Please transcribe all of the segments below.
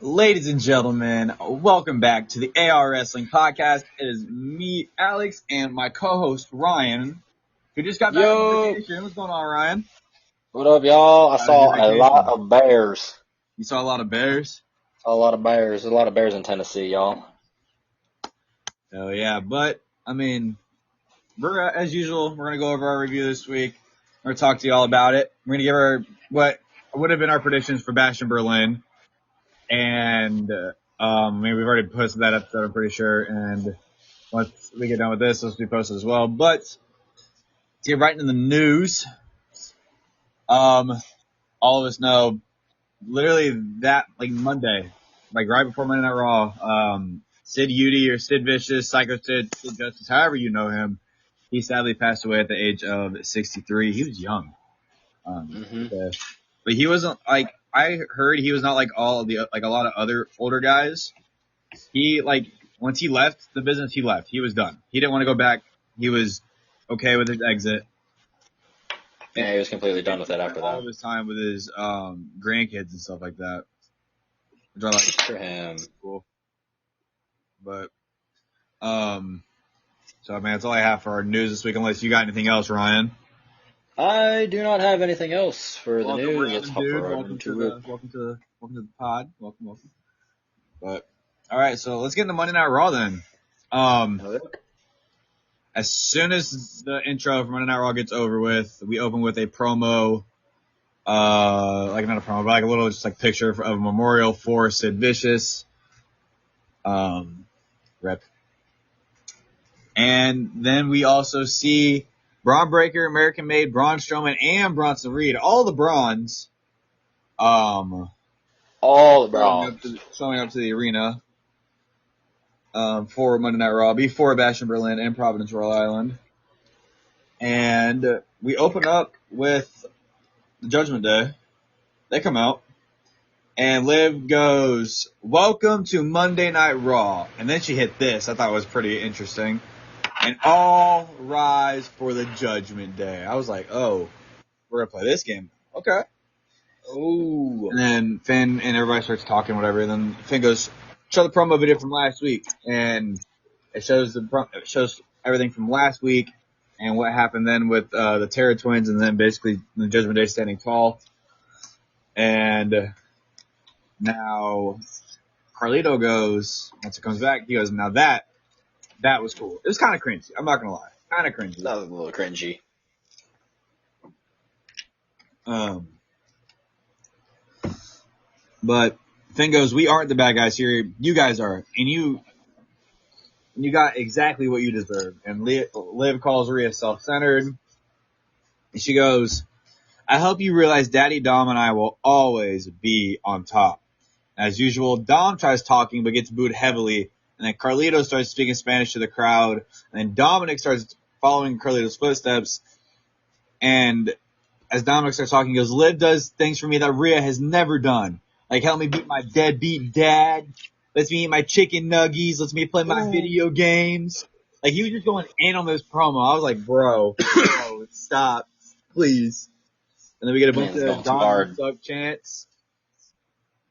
Ladies and gentlemen, welcome back to the AR Wrestling Podcast. It is me, Alex, and my co-host, Ryan, who just got back from Yo, vacation. What's going on, Ryan? what up, y'all? I How was your saw a lot vacation? of bears. You saw a lot of bears? Saw a lot of bears. There's a lot of bears in Tennessee, y'all. Oh, yeah, but, we're, as usual, we're going to go over our review this week. We're going to talk to you all about it. We're going to give our, what would have been our predictions for Bash in Berlin. And, we've already posted that episode, I'm pretty sure, and once we get done with this will be posted as well. But to get right into the news, all of us know literally that Monday, right before Monday Night Raw, Sid Udy or Sid Vicious, Psycho Sid, Sid Justice, however you know him, he sadly passed away at the age of 63. He was young. But he wasn't I heard he was not like all the a lot of other older guys. He once he left the business, he left. He was done. He didn't want to go back. He was okay with his exit. Yeah, he was completely done with it after all that. of his time with his grandkids and stuff like that. Which I like. For him. Cool. But so man, that's all I have for our news this week. Unless you got anything else, Ryan. I do not have anything else for the news. Let's hop right Welcome into it. welcome to the pod. Welcome. But all right, so let's get into Monday Night Raw then. As soon as the intro for Monday Night Raw gets over with, we open with a promo, not a promo, but a little just picture of a memorial for Sid Vicious, rep. And then we also see Braun Breaker, American Made, Braun Strowman, and Bronson Reed, all the Brawns, All the Browns. showing up to the arena, for Monday Night Raw, before Bash in Berlin and Providence, Rhode Island. And we open up with the Judgment Day. They come out, and Liv goes, "Welcome to Monday Night Raw." And then she hit this. I thought it was pretty interesting. "And all rise for the Judgment Day." I was like, oh, we're going to play this game. Okay. Ooh. And then Finn and everybody starts talking, whatever. And then Finn goes, "Show the promo video from last week." And it shows everything from last week and what happened then with the Terror Twins, and then basically the Judgment Day standing tall. And now Carlito goes, once it comes back, he goes, "Now that was cool." It was kind of cringy. I'm not going to lie. Kind of cringy. That was a little cringy. But Finn goes, "We aren't the bad guys here. You guys are. And you got exactly what you deserve." And Liv calls Rhea self-centered. And she goes, "I hope you realize Daddy Dom and I will always be on top." As usual, Dom tries talking but gets booed heavily. And then Carlito starts speaking Spanish to the crowd. And then Dominic starts following Carlito's footsteps. And as Dominic starts talking, he goes, "Liv does things for me that Rhea has never done. Help me beat my deadbeat dad. Lets me eat my chicken nuggies. Lets me play my video games." He was just going in on this promo. I was like, bro, stop, please. And then we get a bunch of Dom suck chants.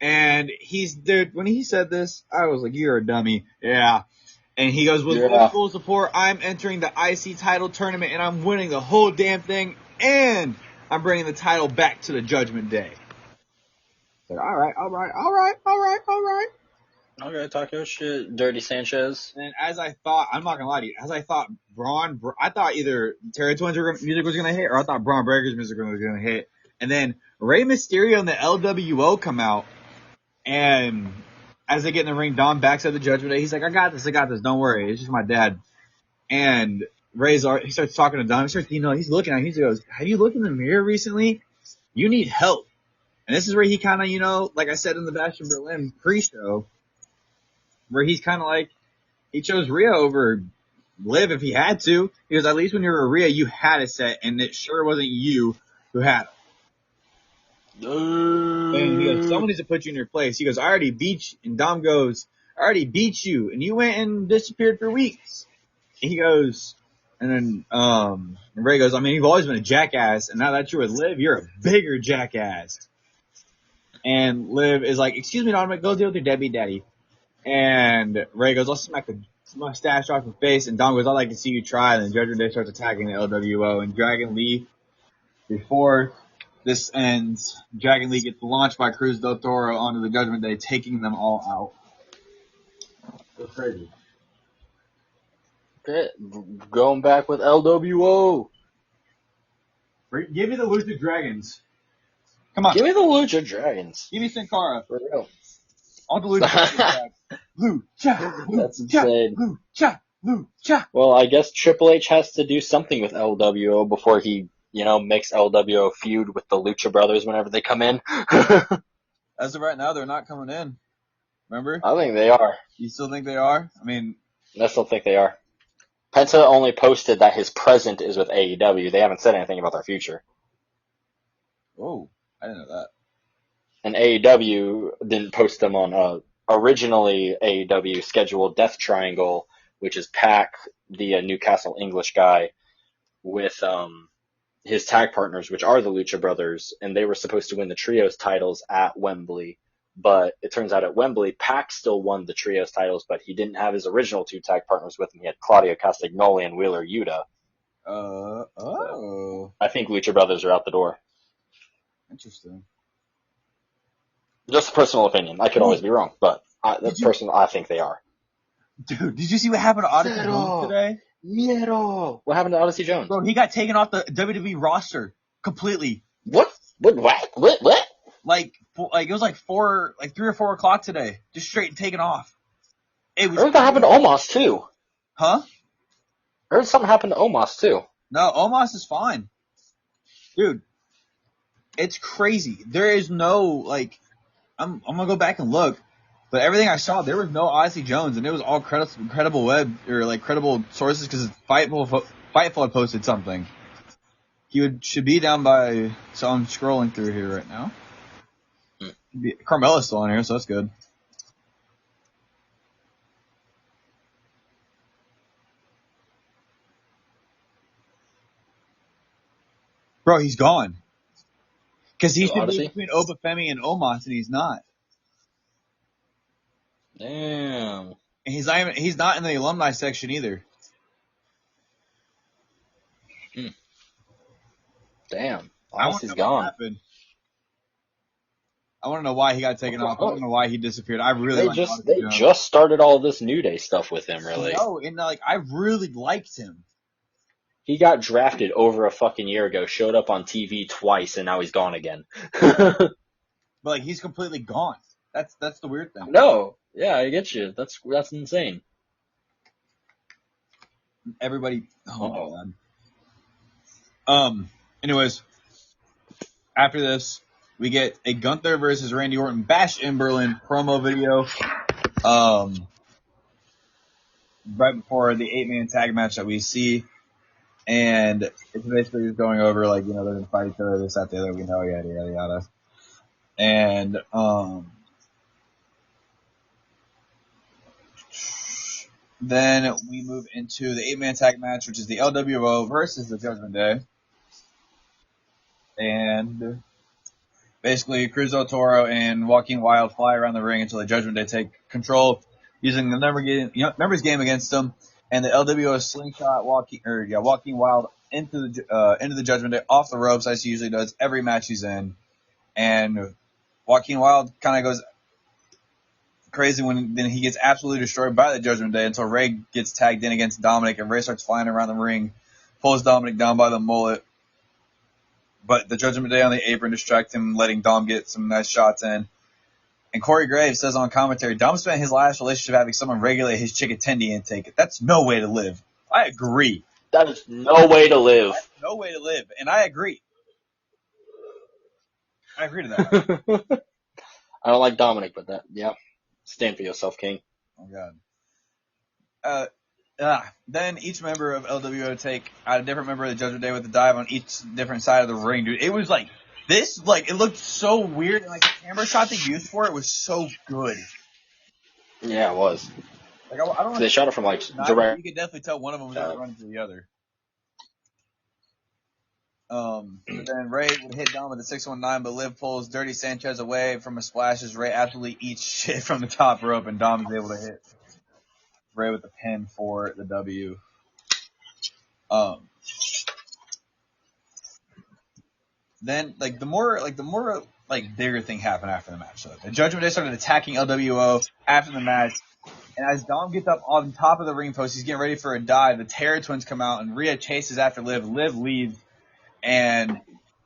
And when he said this, I was like, "You're a dummy." Yeah. And he goes, "With full support, I'm entering the IC title tournament, and I'm winning the whole damn thing, and I'm bringing the title back to the Judgment Day." All right. Okay, talk your shit, Dirty Sanchez. And as I thought, I'm not gonna lie to you, I thought either Terror Twins music was gonna hit, or I thought Braun Breaker's music was gonna hit. And then Rey Mysterio and the LWO come out, and as they get in the ring, Dom backs up the Judgment Day. He's like, I got this, don't worry, it's just my dad. And he starts talking to Dom. He's looking at him. He goes, "Have you looked in the mirror recently? You need help." And this is where he kind of, like I said in the Bash in Berlin pre-show, where he's kind of he chose Rhea over Liv if he had to. He goes, "At least when you were Rhea, you had a set, and it sure wasn't you who had it." And he goes, "Someone needs to put you in your place." He goes, "I already beat you." And Dom goes, "I already beat you, and you went and disappeared for weeks." And he goes, and then Ray goes, "You've always been a jackass, and now that you're with Liv, you're a bigger jackass." And Liv is like, excuse me, Dominic, go deal with your deadbeat daddy. And Ray goes, I'll smack the mustache off your face. And Dom goes, I'd like to see you try. And then Judgment Day starts attacking the LWO. And Dragon Lee, before this ends, Dragon Lee gets launched by Cruz del Toro onto the Judgment Day, taking them all out. It's crazy. Okay, going back with LWO. Give me the Lucha Dragons. Come on. Give me the Lucha Dragons. Give me Sin Cara. For real. All the Lucha Dragons. Lucha. That's insane. Lucha. Well, I guess Triple H has to do something with LWO before he, makes LWO feud with the Lucha Brothers whenever they come in. As of right now, they're not coming in. Remember? I think they are. You still think they are? I mean, I still think they are. Penta only posted that his present is with AEW. They haven't said anything about their future. Oh, I didn't know that. And AEW didn't post them on originally AEW scheduled Death Triangle, which is Pac, the Newcastle English guy, with his tag partners, which are the Lucha Brothers, and they were supposed to win the Trios titles at Wembley. But it turns out at Wembley, Pac still won the Trios titles, but he didn't have his original two tag partners with him. He had Claudio Castagnoli and Wheeler Yuta. So I think Lucha Brothers are out the door. Interesting. Just a personal opinion. I could always be wrong, but I think they are. Dude, did you see what happened to Odyssey Jones today? Miedo. What happened to Odyssey Jones? Bro, he got taken off the WWE roster completely. What? Like it was like 3 or 4 o'clock today. Just straight taken off. It was. I heard that happened to Omos too. Huh? I heard something happened to Omos too. No, Omos is fine. Dude, it's crazy. There is no, I'm going to go back and look, but everything I saw, there was no Odyssey Jones, and it was all credible web, or credible sources, because Fightful had posted something. He should be down by, so I'm scrolling through here right now. Carmella's still on here, so that's good. Bro, he's gone. Because he should be between Obafemi and Omos, and he's not. Damn. And he's not in the alumni section either. Damn. He's gone. I want to know why he got taken off. I want to know why he disappeared. I really They just started all this New Day stuff with him, really. No, and I really liked him. He got drafted over a fucking year ago, showed up on TV twice, and now he's gone again. But he's completely gone. That's the weird thing. No, yeah, I get you. That's insane. Everybody. Oh God. Anyways, after this, we get a Gunther versus Randy Orton Bash in Berlin promo video. Right before the 8-man tag match that we see. And it's basically just going over, they're going to fight each other, this, that, the other, we know, yada, yada, yada. And, then we move into the 8-man tag match, which is the LWO versus the Judgment Day. And basically, Cruz del Toro and Joaquin Wilde fly around the ring until the Judgment Day take control, using the numbers game against them. And the LWO slingshot Joaquin Wilde into the Judgment Day off the ropes, as he usually does every match he's in. And Joaquin Wilde kind of goes crazy when then he gets absolutely destroyed by the Judgment Day until Ray gets tagged in against Dominic, and Ray starts flying around the ring, pulls Dominic down by the mullet. But the Judgment Day on the apron distract him, letting Dom get some nice shots in. And Corey Graves says on commentary, Dom spent his last relationship having someone regulate his chicken tendy intake. That's no way to live. I agree. That is no way to live. No way to live. And I agree. I agree to that. I don't like Dominic, but stand for yourself, King. Oh, God. Then each member of LWO take out a different member of the Judgment Day with a dive on each different side of the ring, dude. It was it looked so weird, and the camera shot they used for it was so good. Yeah, it was. I don't know. They shot it from direct. You could definitely tell one of them was running to the other. But then Ray would hit Dom with a 619, but Liv pulls Dirty Sanchez away from a splash as Ray absolutely eats shit from the top rope, and Dom is able to hit Ray with the pin for the W. Then the more bigger thing happened after the match. So the Judgment Day started attacking LWO after the match, and as Dom gets up on top of the ring post, he's getting ready for a dive. The Terror Twins come out, and Rhea chases after Liv. Liv leaves, and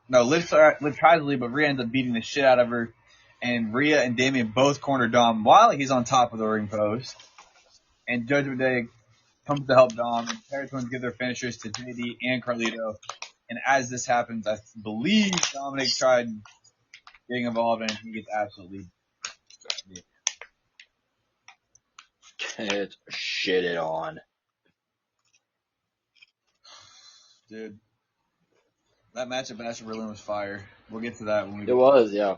Liv tries to leave, but Rhea ends up beating the shit out of her. And Rhea and Damien both corner Dom while he's on top of the ring post. And Judgment Day comes to help Dom, and Terror Twins give their finishers to JD and Carlito. And as this happens, I believe Dominic tried getting involved, and he gets absolutely It's shitted on. Dude, that match at Bash of Berlin was fire. We'll get to that when we. It was, yeah.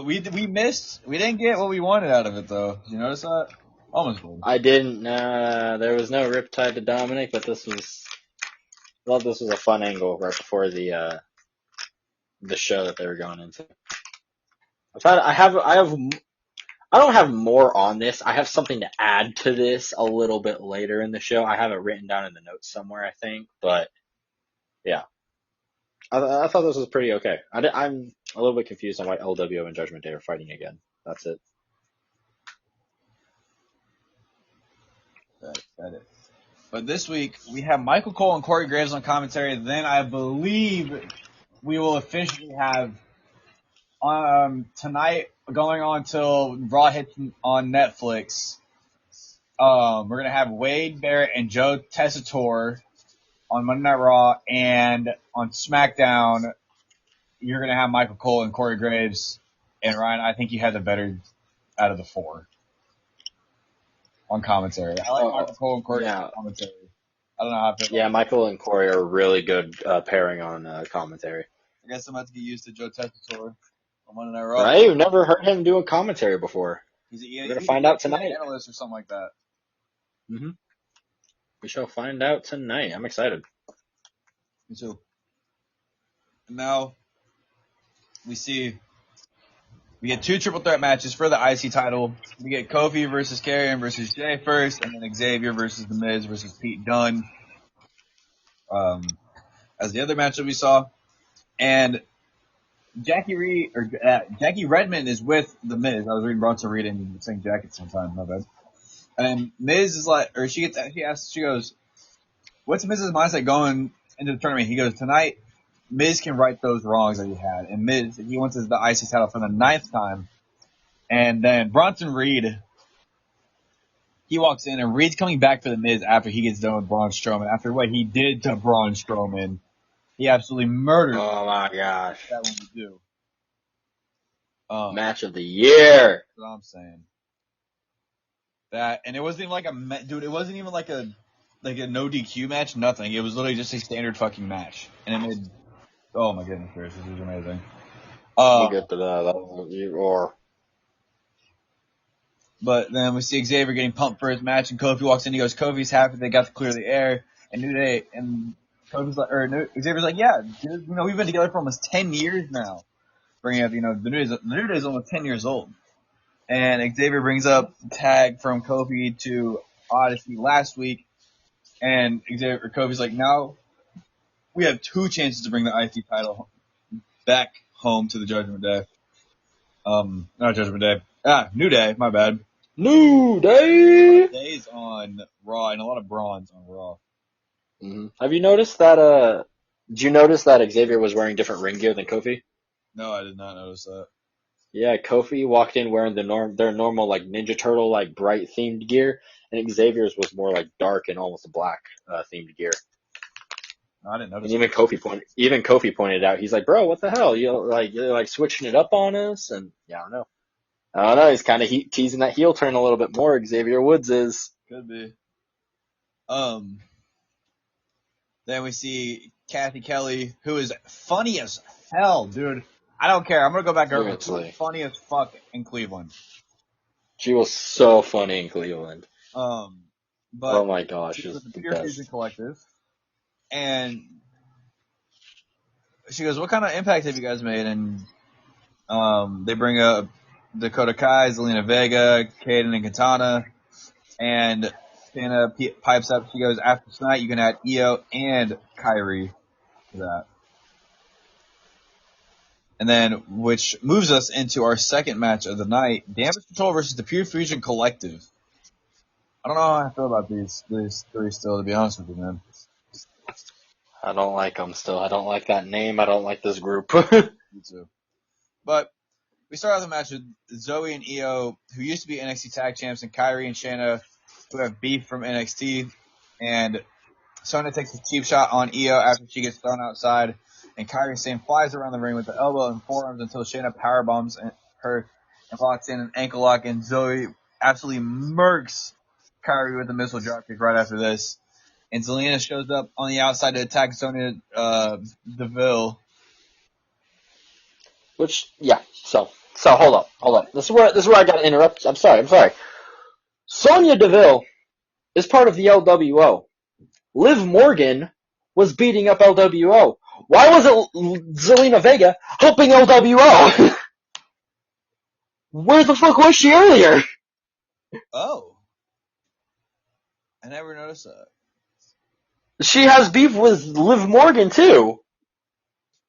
We missed. We didn't get what we wanted out of it, though. Did you notice that? Almost did. I didn't. There was no riptide to Dominic, but this was. I thought this was a fun angle right before the show that they were going into. I don't have more on this. I have something to add to this a little bit later in the show. I have it written down in the notes somewhere, I think. But yeah, I thought this was pretty okay. I'm a little bit confused on why LWO and Judgment Day are fighting again. That's it. That is. But this week, we have Michael Cole and Corey Graves on commentary. Then I believe we will officially have tonight going on till Raw hits on Netflix. We're going to have Wade Barrett and Joe Tessitore on Monday Night Raw. And on SmackDown, you're going to have Michael Cole and Corey Graves. And Ryan, I think you had the better out of the four. On commentary. I like Michael Cole and Corey on commentary. I don't know how I feel. Yeah, Michael and Corey are a really good pairing on commentary. I guess I'm about to get used to Joe Tessitore on Monday Night Raw. Right? You've never heard him do a commentary before. We're going to find out tonight. Analyst or something like that. Mm-hmm. We shall find out tonight. I'm excited. Me too. And now we get two triple threat matches for the IC title. We get Kofi versus Karrion versus Jay first, and then Xavier versus The Miz versus Pete Dunne. As the other matchup we saw. And Jackie Redmond is with The Miz. I was reading Bronson Reed and saying Jackie at the same time, my bad. And Miz is she goes, what's Miz's mindset going into the tournament? He goes, tonight, Miz can right those wrongs that he had. And Miz, he wants the IC title for the 9th time. And then Bronson Reed, he walks in, and Reed's coming back for the Miz after he gets done with Braun Strowman. After what he did to Braun Strowman, he absolutely murdered him. Oh my gosh. That one we do. Match of the year. That's what I'm saying. That, and it wasn't even like it wasn't even like a no DQ match, nothing. It was literally just a standard fucking match. And it made, oh my goodness gracious, this was amazing. We'll get to that. But then we see Xavier getting pumped for his match, and Kofi walks in. He goes, Kofi's happy they got to clear the air. And Kofi's like, Xavier's like, yeah, dude, we've been together for almost 10 years now. Bringing up, the New Day's almost 10 years old. And Xavier brings up the tag from Kofi to Odyssey last week. And Kofi's like, now we have 2 chances to bring the IC title back home to the Judgment Day. Not Judgment Day. New Day, my bad. New Day! Days on Raw, and a lot of bronze on Raw. Mm-hmm. Have you noticed that, did you notice that Xavier was wearing different ring gear than Kofi? No, I did not notice that. Yeah, Kofi walked in wearing their normal, like, Ninja Turtle, like, bright themed gear, and Xavier's was more, like, dark and almost a black, themed gear. No, I didn't notice. And even Kofi pointed out, he's like, bro, what the hell? You're like switching it up on us? And yeah, I don't know. He's kind of teasing that heel turn a little bit more. Xavier Woods is. Could be. Then we see Kathy Kelly, who is funny as hell, dude. I don't care. I'm gonna go back to her. She was funny as fuck in Cleveland. She was so funny in Cleveland. But oh my gosh, she was the the Pure best. Fusion Collective, and she goes, what kind of impact have you guys made? And they bring up Dakota Kai, Zelina Vega, Kaden, and Katana. And Shanna pipes up. She goes, after tonight, you can add Io and Kyrie to that. And then, which moves us into our second match of the night, Damage Control versus the Pure Fusion Collective. I don't know how I feel about these three still, to be honest with you, man. I don't like them still. I don't like that name. I don't like this group. Me too. But we start off the match with Zoe and Io, who used to be NXT Tag Champs, and Kyrie and Shanna, who have beef from NXT. And Sonya takes a cheap shot on Io after she gets thrown outside, and Kyrie Sane flies around the ring with the elbow and forearms until Shayna powerbombs her and locks in an ankle lock, and Zoe absolutely murks Kyrie with a missile dropkick right after this. And Zelina shows up on the outside to attack Sonya Deville. Which, yeah. So hold up. This is where I got to interrupt. I'm sorry. Sonya Deville is part of the LWO. Liv Morgan was beating up LWO. Why wasn't Zelina Vega helping LWO? Where the fuck was she earlier? Oh. I never noticed that. She has beef with Liv Morgan, too.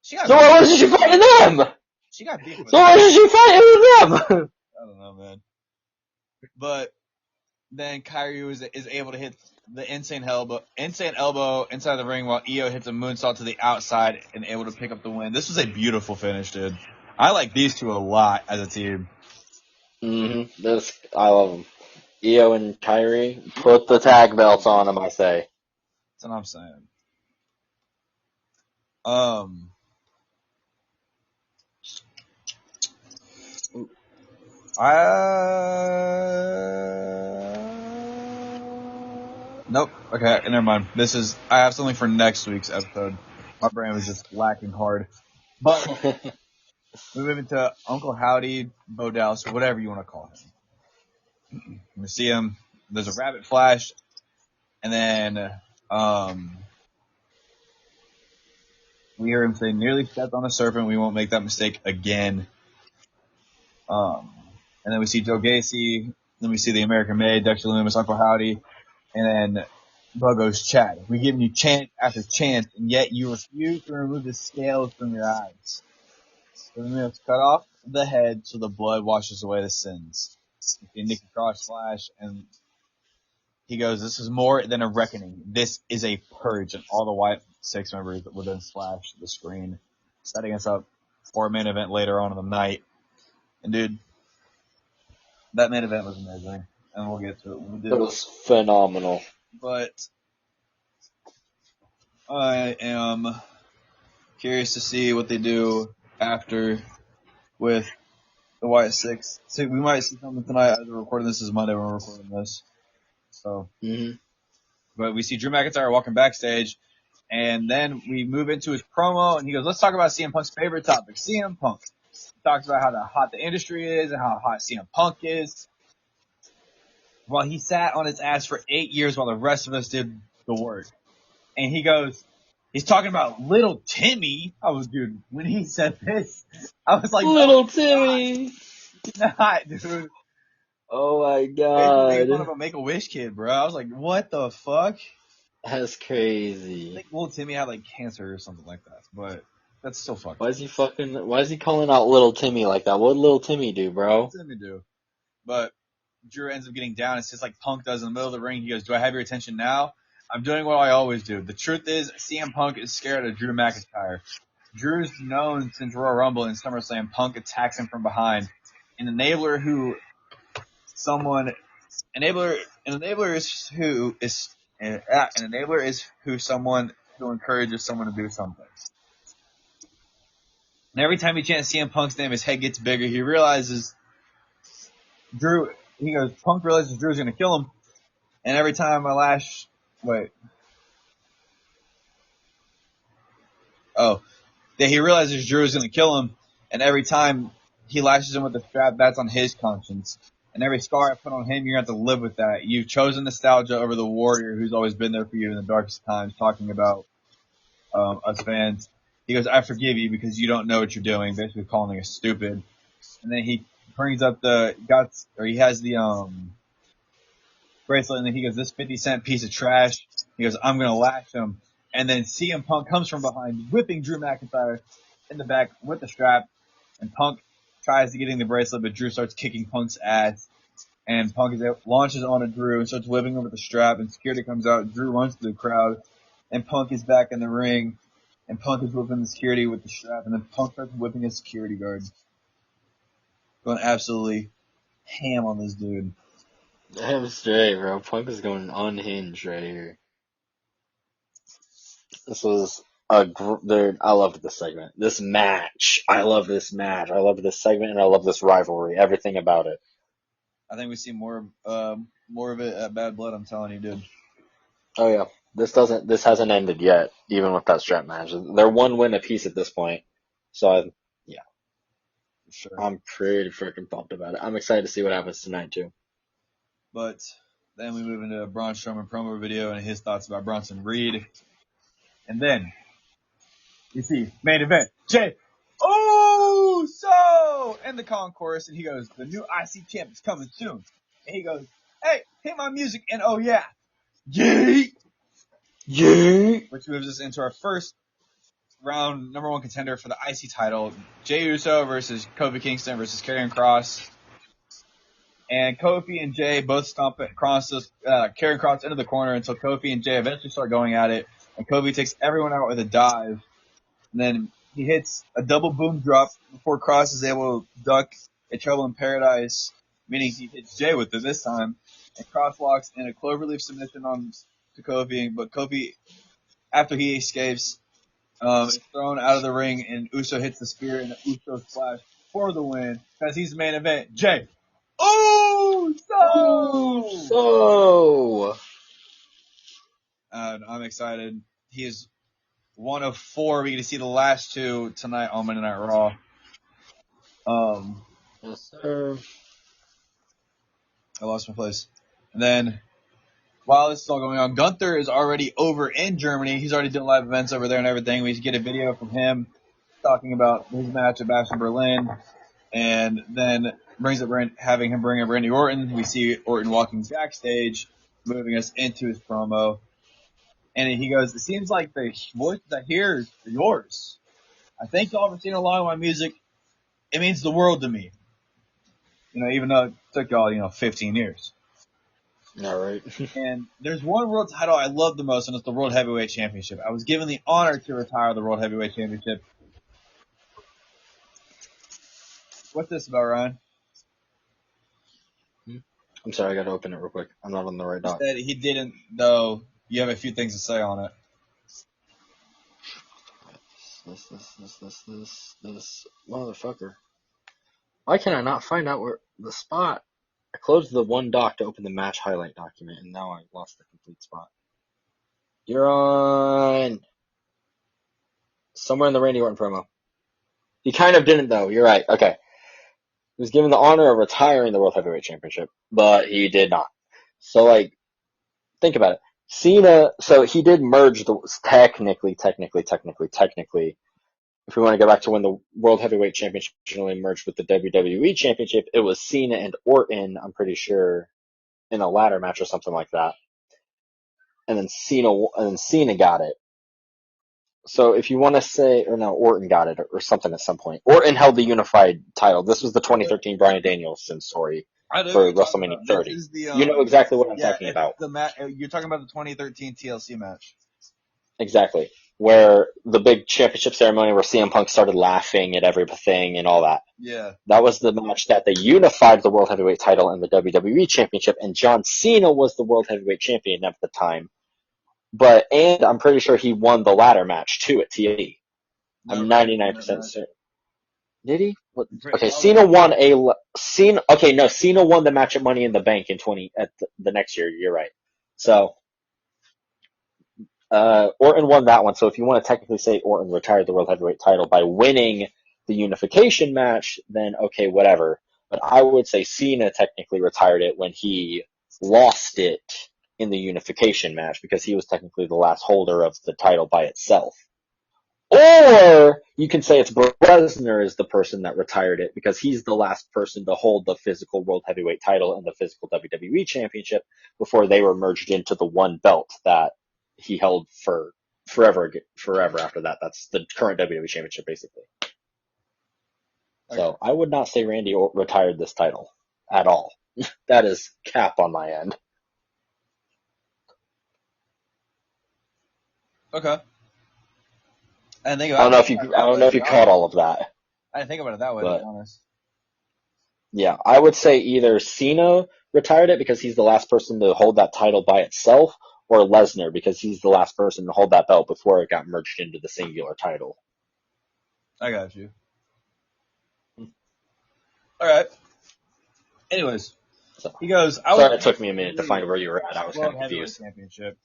So why wasn't she fighting them? She got beef with So why wasn't she fighting with them? I don't know, man. But then Kyrie is able to hit the insane elbow inside the ring while Io hits a moonsault to the outside and able to pick up the win. This was a beautiful finish, dude. I like these two a lot as a team. I love them. Io and Kyrie, put the tag belts on them, I say. That's what I'm saying. Nope. Okay, never mind. I have something for next week's episode. My brain was just lacking hard. But we move into Uncle Howdy, Bo Dallas, whatever you want to call him. We see him. There's a rabbit flash, and then we hear him say, "Nearly stepped on a serpent. We won't make that mistake again." And then we see Joe Gacy. Then we see the American Made, Dexter Lumis, Uncle Howdy, and then Bo goes, "Chad, we giving you chance after chance, and yet you refuse to remove the scales from your eyes. So we must cut off the head so the blood washes away the sins." We see Nikki Cross flash, and he goes, "This is more than a reckoning. This is a purge." And all the White Six members would then splash the screen, setting us up for a main event later on in the night. And dude, that main event was amazing, and we'll get to it. It was phenomenal. But I am curious to see what they do after with the White Six. So we might see something tonight as we're recording this. Is Monday when we're recording this. So, But we see Drew McIntyre walking backstage, and then we move into his promo, and he goes, "Let's talk about CM Punk's favorite topic, CM Punk." He talks about how hot the industry is and how hot CM Punk is. While he sat on his ass for 8 years while the rest of us did the work. And he goes, he's talking about little Timmy. Dude, when he said this, I was like, little Timmy. Not, dude. Oh my God. He made fun god. of a Make-A-Wish kid, bro. I was like, what the fuck? That's I crazy. think little Timmy had like cancer or something like that, but that's still fucked. Why is he calling out little Timmy like that? What did little Timmy do, bro? What did Timmy do? But Drew ends up getting down. It's just like Punk does in the middle of the ring. He goes, "Do I have your attention now? I'm doing what I always do." The truth is, CM Punk is scared of Drew McIntyre. Drew's known since Royal Rumble and SummerSlam. Punk attacks him from behind. An enabler is someone who encourages someone to do something. And every time he chants CM Punk's name, his head gets bigger. He realizes Punk realizes Drew's gonna kill him. And every time he realizes Drew's gonna kill him, and every time he lashes him with the strap, that's on his conscience. And every scar I put on him, you're gonna have to live with that. You've chosen nostalgia over the warrior who's always been there for you in the darkest times, talking about us fans. he goes, I forgive you because you don't know what you're doing, basically calling us stupid. And then he brings up he has the bracelet, and then he goes, this 50-cent piece of trash. He goes, I'm going to lash him. And then CM Punk comes from behind, whipping Drew McIntyre in the back with the strap. And Punk tries to get in the bracelet, but Drew starts kicking Punk's ass. And Punk launches onto Drew and starts whipping him with the strap. And security comes out. Drew runs to the crowd. And Punk is back in the ring. And Punk is whipping the security with the strap. And then Punk starts whipping his security guard. Going absolutely ham on this dude. Damn straight, bro. Punk is going unhinged right here. This was dude, I loved this segment. This match. I love this match. I love this segment and I love this rivalry. Everything about it. I think we see more of it at Bad Blood, I'm telling you, dude. Oh yeah. This hasn't ended yet, even with that strap match. They're one win apiece at this point. So For sure. I'm pretty freaking pumped about it. I'm excited to see what happens tonight too. But then we move into a Braun Strowman promo video and his thoughts about Bronson Reed. And then you see main event, Jay Uso in the concourse, and he goes, the new IC champ is coming soon. And he goes, hey, hit my music, and oh yeah, yeet! Yeet! Which moves us into our first round number one contender for the IC title, Jey Uso versus Kofi Kingston versus Karrion Kross. And Kofi and Jay both stomp Karrion Kross into the corner until Kofi and Jay eventually start going at it. And Kofi takes everyone out with a dive. And then he hits a double boom drop before Kross is able to duck a Trouble in Paradise, meaning he hits Jay with it this time. And Kross locks in a cloverleaf submission to Kofi, but Kofi, after he escapes, is thrown out of the ring, and Uso hits the spear and the Uso splash for the win because he's the main event. Jay Uso! I'm excited. He is one of four. We get to see the last two tonight on Monday Night Raw. Yes, sir. I lost my place. And then, while this is all going on, Gunther is already over in Germany. He's already doing live events over there and everything. We get a video from him talking about his match at Bash in Berlin, and then having him bring up Randy Orton. We see Orton walking backstage, moving us into his promo. And he goes, it seems like the voices I hear is yours. I thank y'all for singing along with my music. It means the world to me. Even though it took y'all, 15 years. All right. And there's one world title I love the most, and it's the World Heavyweight Championship. I was given the honor to retire the World Heavyweight Championship. What's this about, Ryan? I'm sorry, I gotta open it real quick. I'm not on the right doc. He said he didn't, though. You have a few things to say on it. This motherfucker. Why can I not find out where the spot? I closed the one doc to open the match highlight document, and now I lost the complete spot. You're on somewhere in the Randy Orton promo. He kind of didn't, though. You're right. Okay. He was given the honor of retiring the World Heavyweight Championship, but he did not. So, think about it. Cena, so he did merge technically, if we want to go back to when the World Heavyweight Championship originally merged with the WWE Championship, it was Cena and Orton, I'm pretty sure, in a ladder match or something like that. And then Cena got it. So if you want to say, or no, Orton got it or something at some point. Orton held the unified title. This was the 2013 Bryan Danielson story for WrestleMania 30. You know exactly what I'm talking about. You're talking about the 2013 TLC match. Exactly. Where the big championship ceremony where CM Punk started laughing at everything and all that. Yeah. That was the match that they unified the World Heavyweight title and the WWE Championship, and John Cena was the World Heavyweight Champion at the time. And I'm pretty sure he won the ladder match too at TLC. I'm 99% certain. Did he? Okay, Cena won Cena won the match at Money in the Bank the next year. You're right. So, Orton won that one. So if you want to technically say Orton retired the World Heavyweight title by winning the unification match, then okay, whatever. But I would say Cena technically retired it when he lost it in the unification match because he was technically the last holder of the title by itself. Or you can say it's Brock Lesnar is the person that retired it because he's the last person to hold the physical World Heavyweight title and the physical WWE Championship before they were merged into the one belt that he held for forever after that. That's the current WWE Championship, basically. Okay. So I would not say Randy retired this title at all. That is cap on my end. Okay. I don't know if you caught all of that. I didn't think about it that way, to be honest. Yeah, I would say either Cena retired it because he's the last person to hold that title by itself, or Lesnar because he's the last person to hold that belt before it got merged into the singular title. I got you. All right. Anyways, he goes, Sorry, it took me a minute to find where you were at. I was kind of confused. Championship.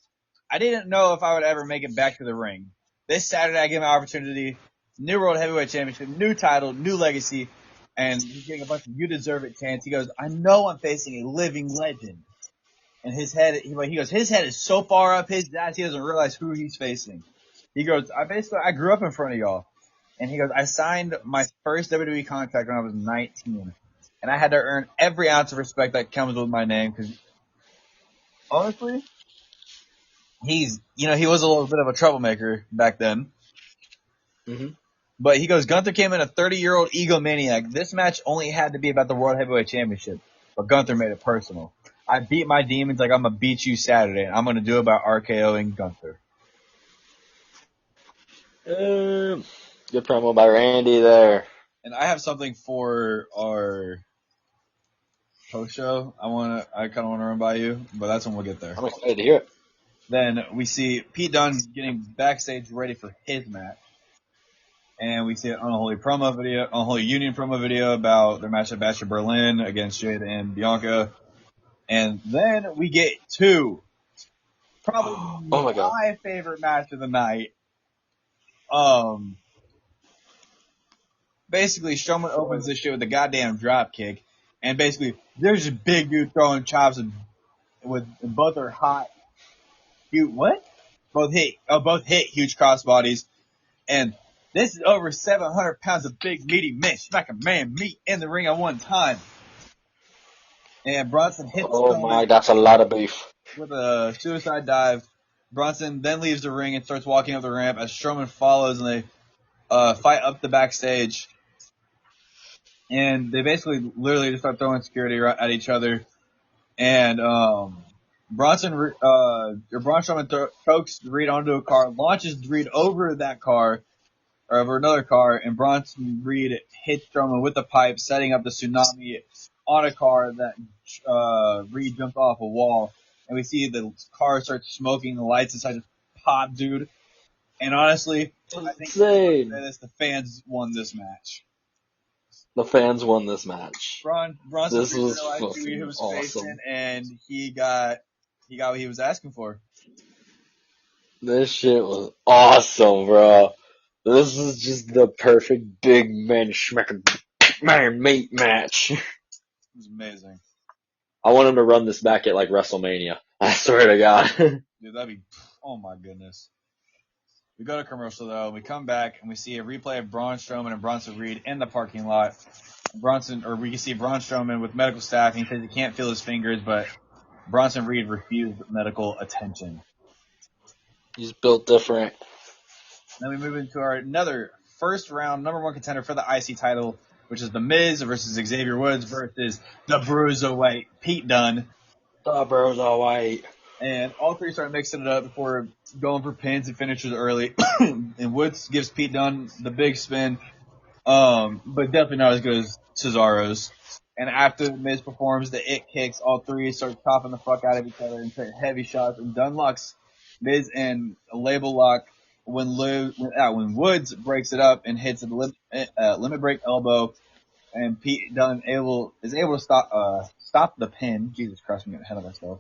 I didn't know if I would ever make it back to the ring. This Saturday, I get my opportunity. New World Heavyweight Championship, new title, new legacy, and he's getting a bunch of "you deserve it" chants. He goes, I know I'm facing a living legend. And his head, he goes, his head is so far up his ass, he doesn't realize who he's facing. He goes, I grew up in front of y'all. And he goes, I signed my first WWE contract when I was 19. And I had to earn every ounce of respect that comes with my name, because honestly, he was a little bit of a troublemaker back then. Mm-hmm. But he goes, Gunther came in a 30-year-old egomaniac. This match only had to be about the World Heavyweight Championship, but Gunther made it personal. I beat my demons like I'm going to beat you Saturday, and I'm going to do it by RKOing Gunther. Good promo by Randy there. And I have something for our post show. I kind of want to run by you, but that's when we'll get there. I'm excited to hear it. Then we see Pete Dunne getting backstage ready for his match. And we see an Unholy Union promo video about their match at Bash of Berlin against Jade and Bianca. And then we get to probably my favorite match of the night. Basically, Strowman opens this shit with a goddamn drop kick. And basically, there's a big dude throwing chops with both are hot. Both hit huge crossbodies. And this is over 700 pounds of big meaty men smacking man meat in the ring at one time. And Bronson hits Strowman. That's a lot of beef. With a suicide dive. Bronson then leaves the ring and starts walking up the ramp as Strowman follows, and they fight up the backstage. And they basically literally just start throwing security at each other. And Braun Strowman chokes Reed onto a car, launches Reed over that car, or over another car, and Bronson Reed hits Strowman with a pipe, setting up the tsunami on a car that Reed jumped off a wall. And we see the car start smoking, the lights inside just pop, dude. And honestly, I think the fans won this match. The fans won this match. Bronson realized who he was facing, and he got what he was asking for. This shit was awesome, bro. This is just the perfect big man smacking man meat match. It was amazing. I want him to run this back at like WrestleMania. I swear to God. Dude, oh my goodness. We go to commercial though, and we come back and we see a replay of Braun Strowman and Bronson Reed in the parking lot. We can see Braun Strowman with medical staff, and he says he can't feel his fingers, but Bronson Reed refused medical attention. He's built different. Then we move into another first round number one contender for the IC title, which is The Miz versus Xavier Woods versus the Bruiserweight Pete Dunne. The Bruiserweight. And all three start mixing it up before going for pins and finishers early. And Woods gives Pete Dunne the big spin, but definitely not as good as Cesaro's. And after Miz performs the it kicks, all three start chopping the fuck out of each other and take heavy shots. And Dunne locks Miz in a label lock when Woods breaks it up and hits a limit break elbow. And Pete Dunne is able to stop the pin. Jesus Christ, I'm getting ahead of myself.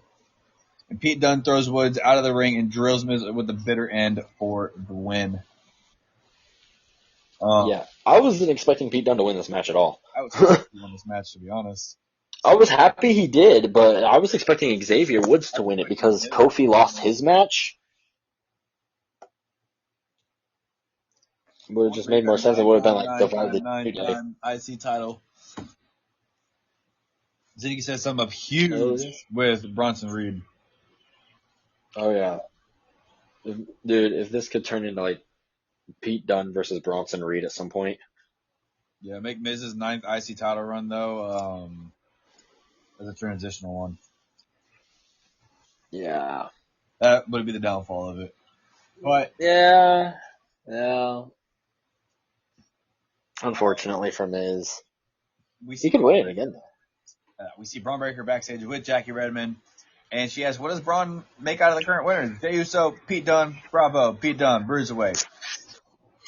And Pete Dunne throws Woods out of the ring and drills Miz with the bitter end for the win. Yeah, I wasn't expecting Pete Dunne to win this match at all. I was expecting to win this match, to be honest. I was happy he did, but I was expecting Xavier Woods to win it because Kofi lost his match. Would have just made more sense. It would have been like divided. Nine-time IC title. Ziggy says something of huge with Bronson Reed. Oh yeah, dude. If this could turn into like Pete Dunne versus Bronson Reed at some point. Yeah, make Miz's 9th IC title run though, as a transitional one. Yeah. That would be the downfall of it. But yeah. Unfortunately for Miz, he can win it again. We see Braun Breaker backstage with Jackie Redmond, and she asks, "What does Braun make out of the current winners? Jey Uso, Pete Dunne, Bravo, Pete Dunne, Bruiserweight."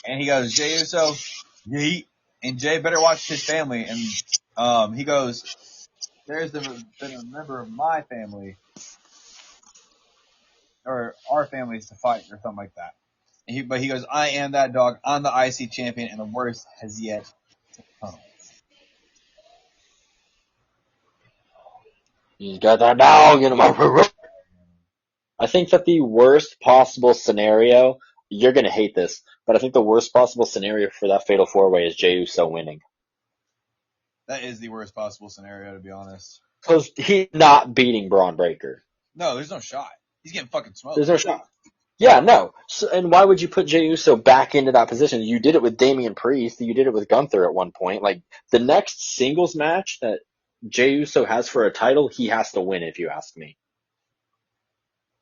And he goes, "Jey Uso, yeet." And Jay better watch his family. And he goes, "There's been a member of my family or our families to fight or something like that." But he goes, "I am that dog. I'm the IC champion, and the worst has yet to come." He's got that dog in him. I think that the worst possible scenario, you're going to hate this, but I think the worst possible scenario for that Fatal 4-Way is Jey Uso winning. That is the worst possible scenario, to be honest. Because he's not beating Braun Breaker. No, there's no shot. He's getting fucking smoked. There's no shot. Yeah, no. So, and why would you put Jey Uso back into that position? You did it with Damian Priest. You did it with Gunther at one point. Like, the next singles match that Jey Uso has for a title, he has to win, if you ask me.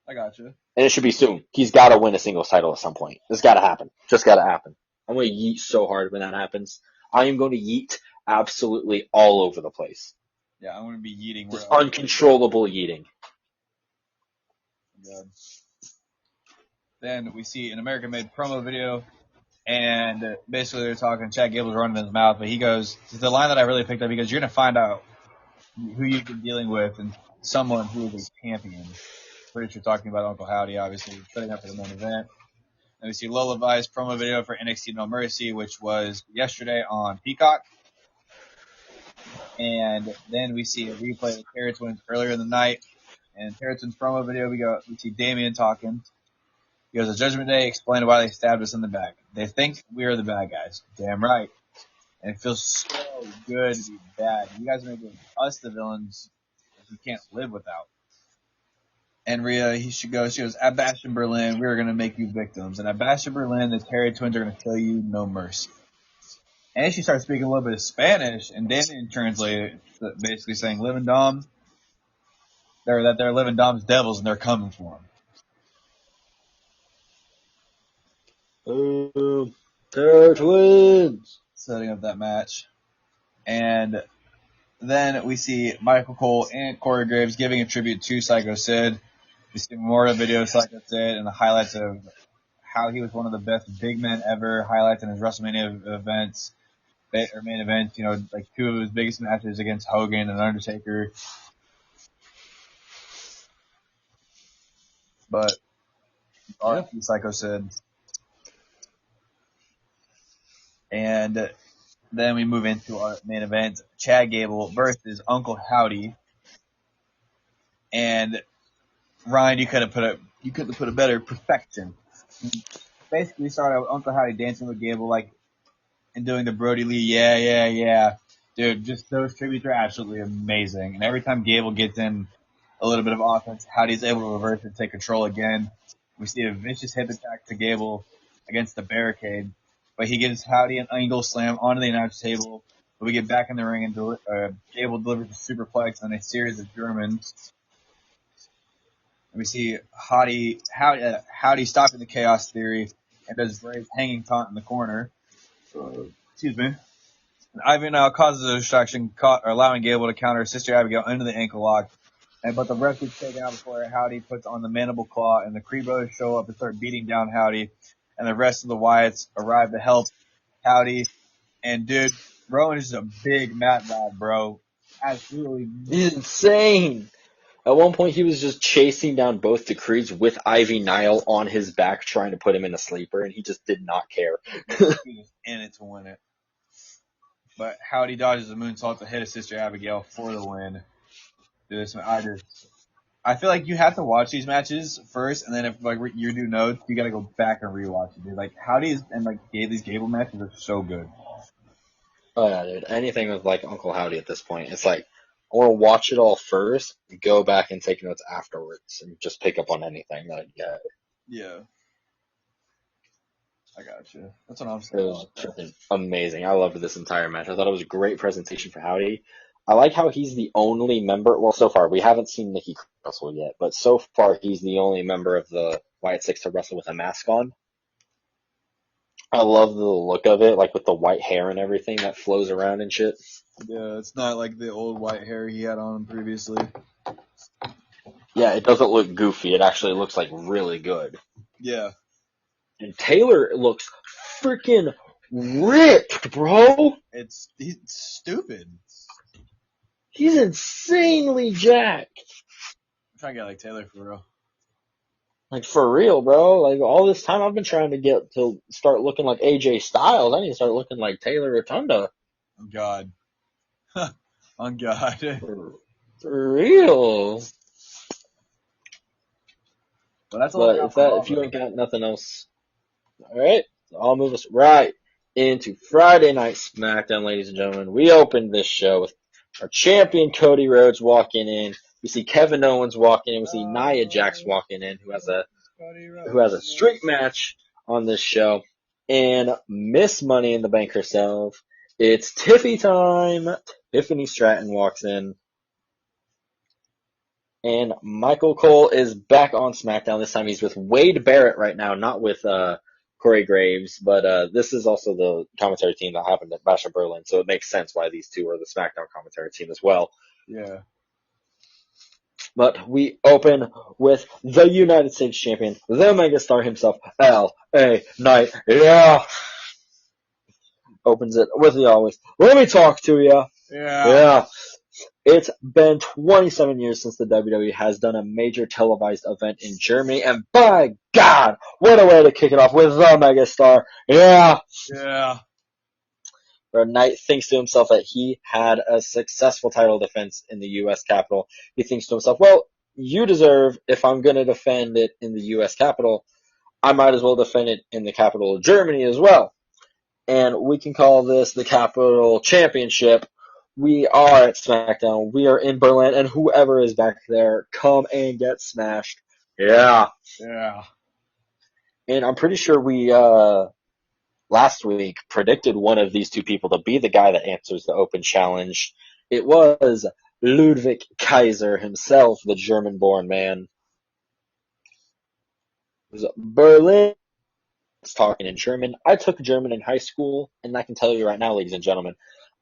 I got you. And it should be soon. He's got to win a singles title at some point. It's got to happen. Just got to happen. I'm going to yeet so hard when that happens. I am going to yeet absolutely all over the place. Yeah, I'm going to be yeeting. Just uncontrollable yeeting. Good. Then we see an American-made promo video, and basically they're talking. Chad Gable's running his mouth, but he goes, the line that I really picked up, he goes, "You're going to find out who you've been dealing with and someone who is a champion." Pretty sure talking about Uncle Howdy, obviously, setting up for the main event. And we see Lola Vi's promo video for NXT No Mercy, which was yesterday on Peacock. And then we see a replay of the Terror Twins earlier in the night. And Terror Twins promo video, we see Damien talking. He goes, "The Judgment Day explained why they stabbed us in the back. They think we are the bad guys." Damn right. And it feels so good to be bad. You guys are making us the villains that we can't live without. And Rhea, she goes, "At Bash in Berlin, we are going to make you victims. And at Bash in Berlin, the Terry Twins are going to show you no mercy." And she starts speaking a little bit of Spanish, and Damien translated it, basically saying, "Living Dom, they're Living Dom's devils, and they're coming for him." Terror Twins! Setting up that match. And then we see Michael Cole and Corey Graves giving a tribute to Psycho Sid. We see more of the video of Psycho Sid and the highlights of how he was one of the best big men ever, highlights in his WrestleMania events, or main events, like 2 of his biggest matches against Hogan and Undertaker. But RP Psycho Sid. And then we move into our main event, Chad Gable versus Uncle Howdy. And Ryan, you could have put a better perfection. Basically, we started out with Uncle Howdy dancing with Gable, and doing the Brody Lee, yeah. Dude, just those tributes are absolutely amazing. And every time Gable gets in a little bit of offense, Howdy's able to reverse and take control again. We see a vicious hip attack to Gable against the barricade, but he gives Howdy an angle slam onto the announce table. But we get back in the ring and Gable delivers a superplex and a series of Germans. And we see Howdy stopping the Chaos Theory and does Ray's hanging taunt in the corner. Excuse me. And Ivy now causes a distraction, allowing Gable to counter Sister Abigail into the ankle lock. But the ref gets taken out before Howdy puts on the mandible claw, and the Creed brothers show up and start beating down Howdy. And the rest of the Wyatts arrive to help Howdy. And dude, Rowan is a big Matt lad, bro. Absolutely. He's insane. At one point, he was just chasing down both the Creeds with Ivy Nile on his back, trying to put him in a sleeper, and he just did not care. He was in it to win it. But Howdy dodges a moonsault to hit his Sister Abigail for the win. Dude, I I feel like you have to watch these matches first, and then if like you do notes, you gotta go back and rewatch it, dude. Like Howdy's and like these Gable matches are so good. Oh yeah, dude. Anything with like Uncle Howdy at this point, it's like I want to watch it all first, go back and take notes afterwards, and just pick up on anything that I get. Yeah, I got you. That's what I'm It saying. was freaking amazing. I loved this entire match. I thought it was a great presentation for Howdy. I like how he's the only member. Well, so far we haven't seen Nikki wrestle yet, but so far he's the only member of the Wyatt Six to wrestle with a mask on. I love the look of it, like with the white hair and everything that flows around and shit. Yeah, it's not like the old white hair he had on previously. Yeah, it doesn't look goofy. It actually looks like really good. Yeah. And Taylor looks freaking ripped, bro. He's stupid. He's insanely jacked. I'm trying to get like Taylor for real. Like, for real, bro. Like, all this time I've been trying to get to start looking like AJ Styles. I need to start looking like Taylor Rotunda. Oh God. On God. For real. Well, that's all I got for Raw, If you bro. ain't got nothing else, alright, so I'll move us right into Friday Night SmackDown, ladies and gentlemen. We opened this show with our champion Cody Rhodes walking in. We see Kevin Owens walking in. We see Nia Jax walking in, who has a streak match on this show, and Miss Money in the Bank herself. It's Tiffy time. Tiffany Stratton walks in. And Michael Cole is back on SmackDown. This time he's with Wade Barrett right now, not with Corey Graves. But this is also the commentary team that happened at Bash of Berlin, so it makes sense why these two are the SmackDown commentary team as well. Yeah. But we open with the United States Champion, the megastar himself, L.A. Knight. Yeah! Opens it with the always, let me talk to you. Yeah. It's been 27 years since the WWE has done a major televised event in Germany, and by God, what a way to kick it off with the megastar. Yeah. Where Knight thinks to himself that he had a successful title defense in the U.S. Capitol. He thinks to himself, well, you deserve, if I'm going to defend it in the U.S. Capitol, I might as well defend it in the capital of Germany as well. And we can call this the Capital Championship. We are at SmackDown. We are in Berlin, and whoever is back there, come and get smashed. Yeah. And I'm pretty sure we, last week, predicted one of these two people to be the guy that answers the open challenge. It was Ludwig Kaiser himself, the German-born man. It was Berlin. Talking in German. I took German in high school, and I can tell you right now, ladies and gentlemen,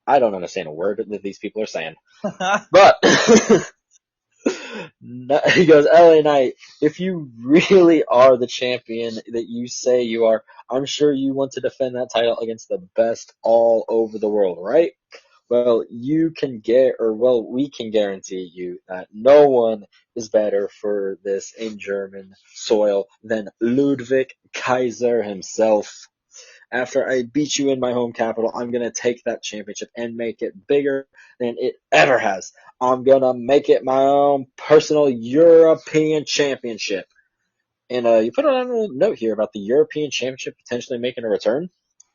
I don't understand a word that these people are saying. But he goes, LA Knight, if you really are the champion that you say you are, I'm sure you want to defend that title against the best all over the world, right? Well, we can guarantee you that no one is better for this in German soil than Ludwig Kaiser himself. After I beat you in my home capital, I'm going to take that championship and make it bigger than it ever has. I'm going to make it my own personal European championship. And you put on a little note here about the European championship potentially making a return.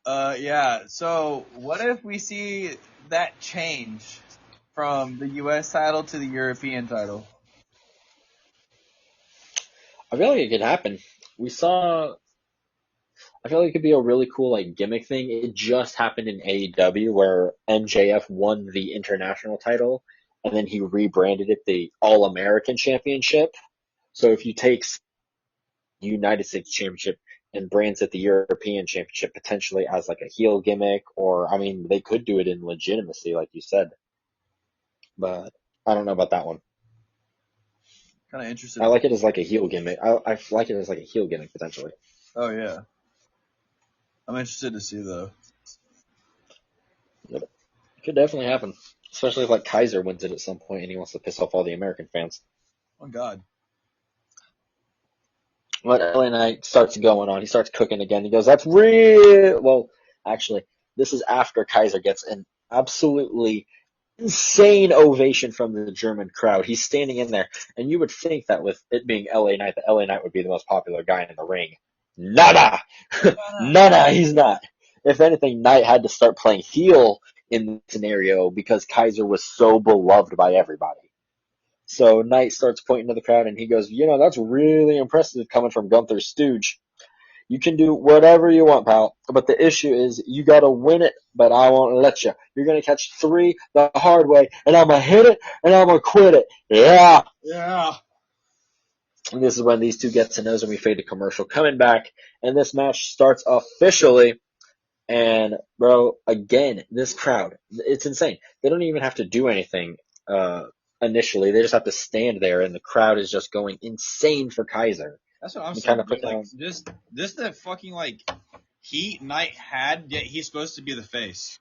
Yeah. So what if we see that change from the U.S. title to the European title? I feel like it could happen. I feel like it could be a really cool like gimmick thing. It just happened in AEW where MJF won the international title and then he rebranded it the All American Championship. So if you take United States Championship and brands it the European Championship potentially as like a heel gimmick, or I mean they could do it in legitimacy like you said. But I don't know about that one. Kind of interested. I like it as like a heel gimmick. I like it as like a heel gimmick potentially. Oh yeah. I'm interested to see though. Yep. It could definitely happen. Especially if like Kaiser wins it at some point and he wants to piss off all the American fans. Oh God. But LA Knight starts going on. He starts cooking again. He goes, that's real. Well, actually, this is after Kaiser gets an absolutely insane ovation from the German crowd. He's standing in there, and you would think that with it being LA Knight, that LA Knight would be the most popular guy in the ring. Nada! Nada, he's not. If anything, Knight had to start playing heel in the scenario because Kaiser was so beloved by everybody. So Knight starts pointing to the crowd, and he goes, that's really impressive coming from Gunther's stooge. You can do whatever you want, pal. But the issue is you got to win it, but I won't let you. You're going to catch 3 the hard way, and I'm going to hit it, and I'm going to quit it. Yeah. Yeah. And this is when these two get to know, and we fade to commercial. Coming back, and this match starts officially. And, bro, again, this crowd, it's insane. They don't even have to do anything initially. They just have to stand there, and the crowd is just going insane for Kaiser. That's what I'm saying. Like, just the fucking, like, heat Knight had, yet he's supposed to be the face.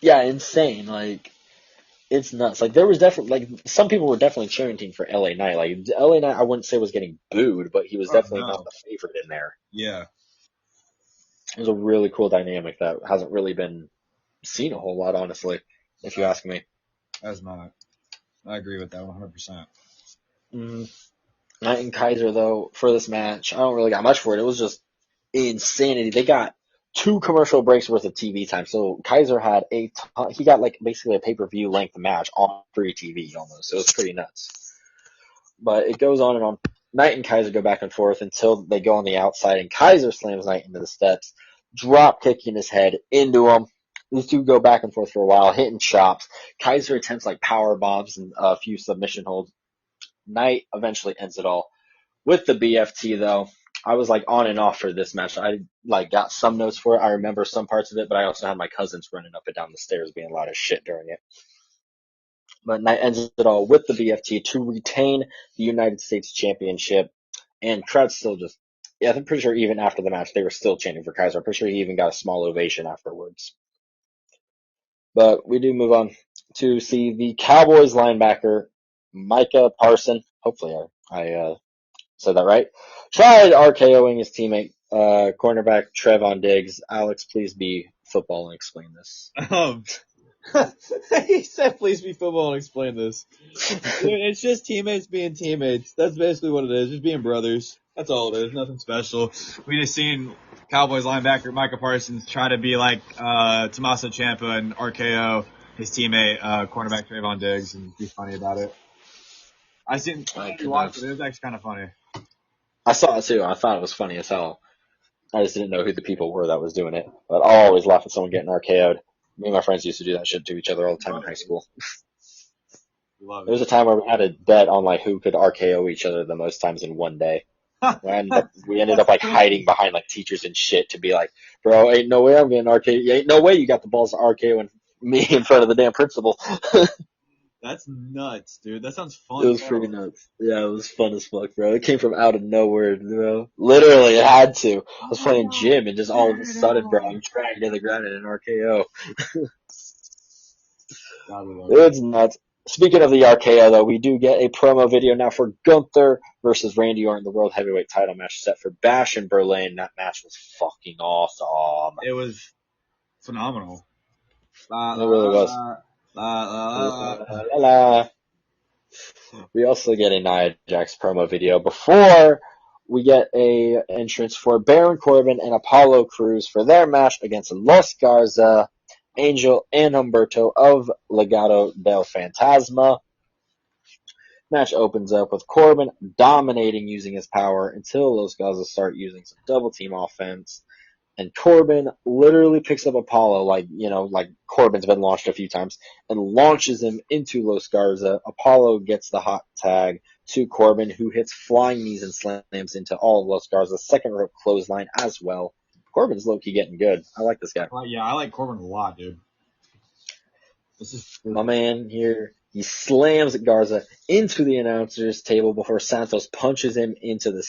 Yeah, insane. Like, it's nuts. Like, there was definitely, like, some people were definitely cheering for LA Knight. Like, LA Knight, I wouldn't say was getting booed, but he was definitely not the favorite in there. Yeah. It was a really cool dynamic that hasn't really been seen a whole lot, honestly, if you ask me. That's not. I agree with that 100%. Knight and Kaiser, though, for this match, I don't really got much for it. It was just insanity. They got 2 commercial breaks worth of TV time. So Kaiser had he got like basically a pay-per-view length match on free TV almost. It was pretty nuts. But it goes on and on. Knight and Kaiser go back and forth until they go on the outside, and Kaiser slams Knight into the steps, drop kicking his head into him. These two go back and forth for a while, hitting chops. Kaiser attempts like power bombs and a few submission holds. Knight eventually ends it all with the BFT, though. I was like on and off for this match. I like got some notes for it. I remember some parts of it, but I also had my cousins running up and down the stairs being loud as shit during it. But Knight ends it all with the BFT to retain the United States Championship. And crowd still just, yeah, I'm pretty sure even after the match, they were still chanting for Kaiser. I'm pretty sure he even got a small ovation afterwards. But we do move on to see the Cowboys linebacker, Micah Parson. Hopefully I said that right. Tried RKOing his teammate, cornerback Trevon Diggs. Alex, please be football and explain this. He said, please be football and explain this. Dude, it's just teammates being teammates. That's basically what it is. Just being brothers. That's all it is. Nothing special. We just seen Cowboys linebacker Micah Parsons try to be like Tommaso Ciampa and RKO his teammate, cornerback Trayvon Diggs, and be funny about it. I watched it. It was actually kind of funny. I saw it too. I thought it was funny as hell. I just didn't know who the people were that was doing it. But I'll always laugh at someone getting RKO'd. Me and my friends used to do that shit to each other all the time in high school. There was a time where we had a bet on like who could RKO each other the most times in one day. We ended up like hiding behind like teachers and shit to be like, bro, ain't no way I'm getting RKO. Ain't no way you got the balls to RKO and me in front of the damn principal. That's nuts, dude. That sounds fun. It was pretty nuts. Yeah, it was fun as fuck, bro. It came from out of nowhere, bro. Literally, it had to. I was playing gym and just all of a sudden, bro, I'm dragged to the ground in an RKO. It's nuts. Speaking of the RKO, though, we do get a promo video now for Gunther versus Randy Orton, the World Heavyweight title match set for Bash in Berlin. That match was fucking awesome. It was phenomenal. It really was. We also get a Nia Jax promo video before we get a entrance for Baron Corbin and Apollo Crews for their match against Los Garza, Angel, and Humberto of Legado del Fantasma. Match opens up with Corbin dominating using his power until Los Garza start using some double team offense. And Corbin literally picks up Apollo, like Corbin's been launched a few times, and launches him into Los Garza. Apollo gets the hot tag to Corbin, who hits flying knees and slams into all of Los Garza's second rope clothesline as well. Corbin's low-key getting good. I like this guy. Yeah, I like Corbin a lot, dude. My man here, he slams Garza into the announcer's table before Santos pushes him into the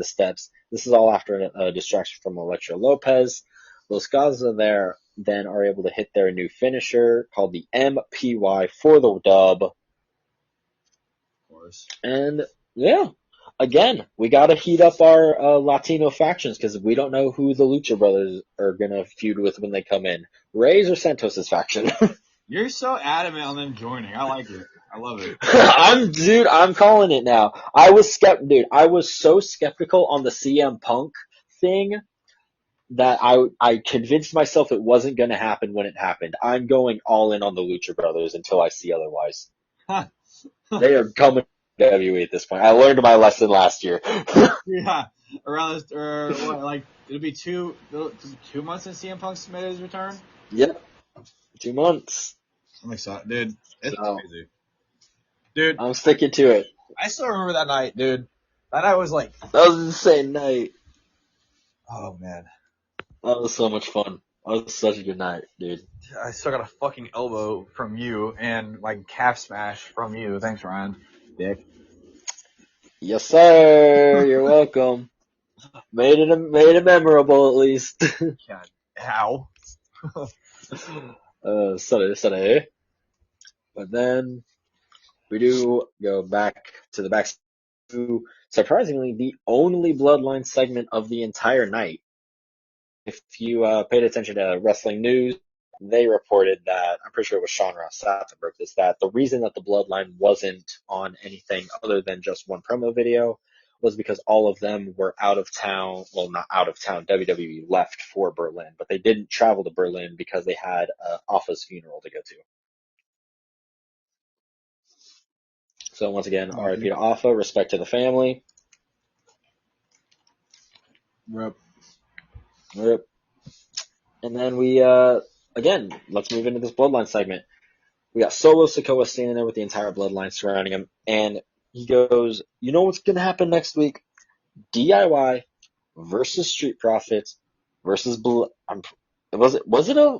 steps. This is all after a distraction from Elektra Lopez. Los Garza there then are able to hit their new finisher called the MPY for the dub. Of course. And yeah, again, we got to heat up our Latino factions because we don't know who the Lucha Brothers are going to feud with when they come in. Reyes or Santos' faction? You're so adamant on them joining. I like it. I love it. I'm calling it now. I was so skeptical on the CM Punk thing that I convinced myself it wasn't going to happen when it happened. I'm going all in on the Lucha Brothers until I see otherwise. They are coming to WWE at this point. I learned my lesson last year. Yeah, around this, or what? Like it'll be 2 months since CM Punk's made his return. Yep, 2 months. I'm excited, dude. It's So crazy, dude. I'm sticking to it. I still remember that night, dude. That night was like, That was an insane night. oh man, That was so much fun. That was such a good night, dude. I still got a fucking elbow from you and like calf smash from you. Thanks, Ryan. Dick. Yes, sir. You're welcome. Made it memorable at least. God, how? Sorry. But then we do go back to the back to surprisingly the only Bloodline segment of the entire night. If you paid attention to wrestling news, they reported that, I'm pretty sure it was Sean Ross Sapp that broke this, that the reason that the Bloodline wasn't on anything other than just one promo video was because all of them were out of town. Well, not out of town. WWE left for Berlin, but they didn't travel to Berlin because they had Alpha's funeral to go to. So once again, RIP to Alpha, respect to the family. Rip. Rip. And then we, again, let's move into this Bloodline segment. We got Solo Sikoa standing there with the entire Bloodline surrounding him, and he goes, you know what's going to happen next week? DIY versus Street Profits versus was it a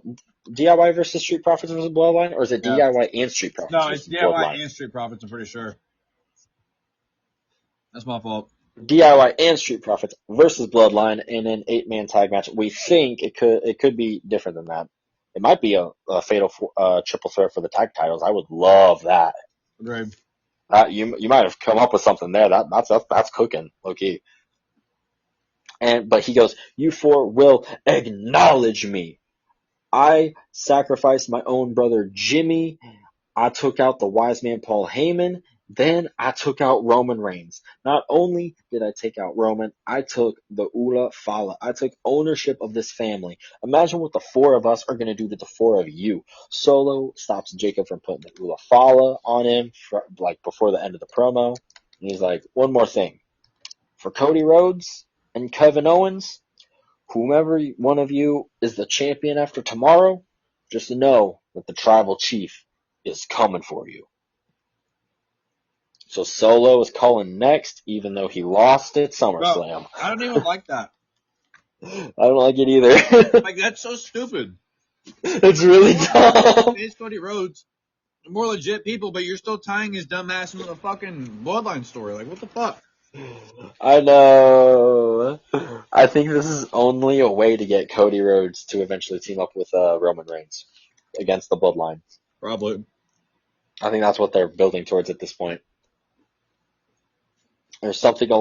DIY versus Street Profits versus Bloodline, or is it Yeah. DIY and Street Profits No, it's versus DIY Bloodline? and Street Profits. I'm pretty sure. That's my fault. DIY and Street Profits versus Bloodline in an 8-man tag match. We think it could be different than that. It might be a fatal triple threat for the tag titles. I would love that. Agreed. You might have come up with something there. That's cooking, low-key. But he goes, you four will acknowledge me. I sacrificed my own brother Jimmy. I took out the wise man Paul Heyman. Then I took out Roman Reigns. Not only did I take out Roman, I took the Ula Fala. I took ownership of this family. Imagine what the four of us are going to do to the four of you. Solo stops Jacob from putting the Ula Fala on him before the end of the promo. And he's like, one more thing. For Cody Rhodes and Kevin Owens, whomever one of you is the champion after tomorrow, just know that the tribal chief is coming for you. So Solo is calling next, even though he lost at SummerSlam. Bro, I don't even like that. I don't like it either. Like, that's so stupid. It's really dumb. It's Cody Rhodes. More legit people, but you're still tying his dumb ass into the fucking Bloodline story. Like, what the fuck? I know. I think this is only a way to get Cody Rhodes to eventually team up with Roman Reigns against the Bloodline. Probably. I think that's what they're building towards at this point. There's something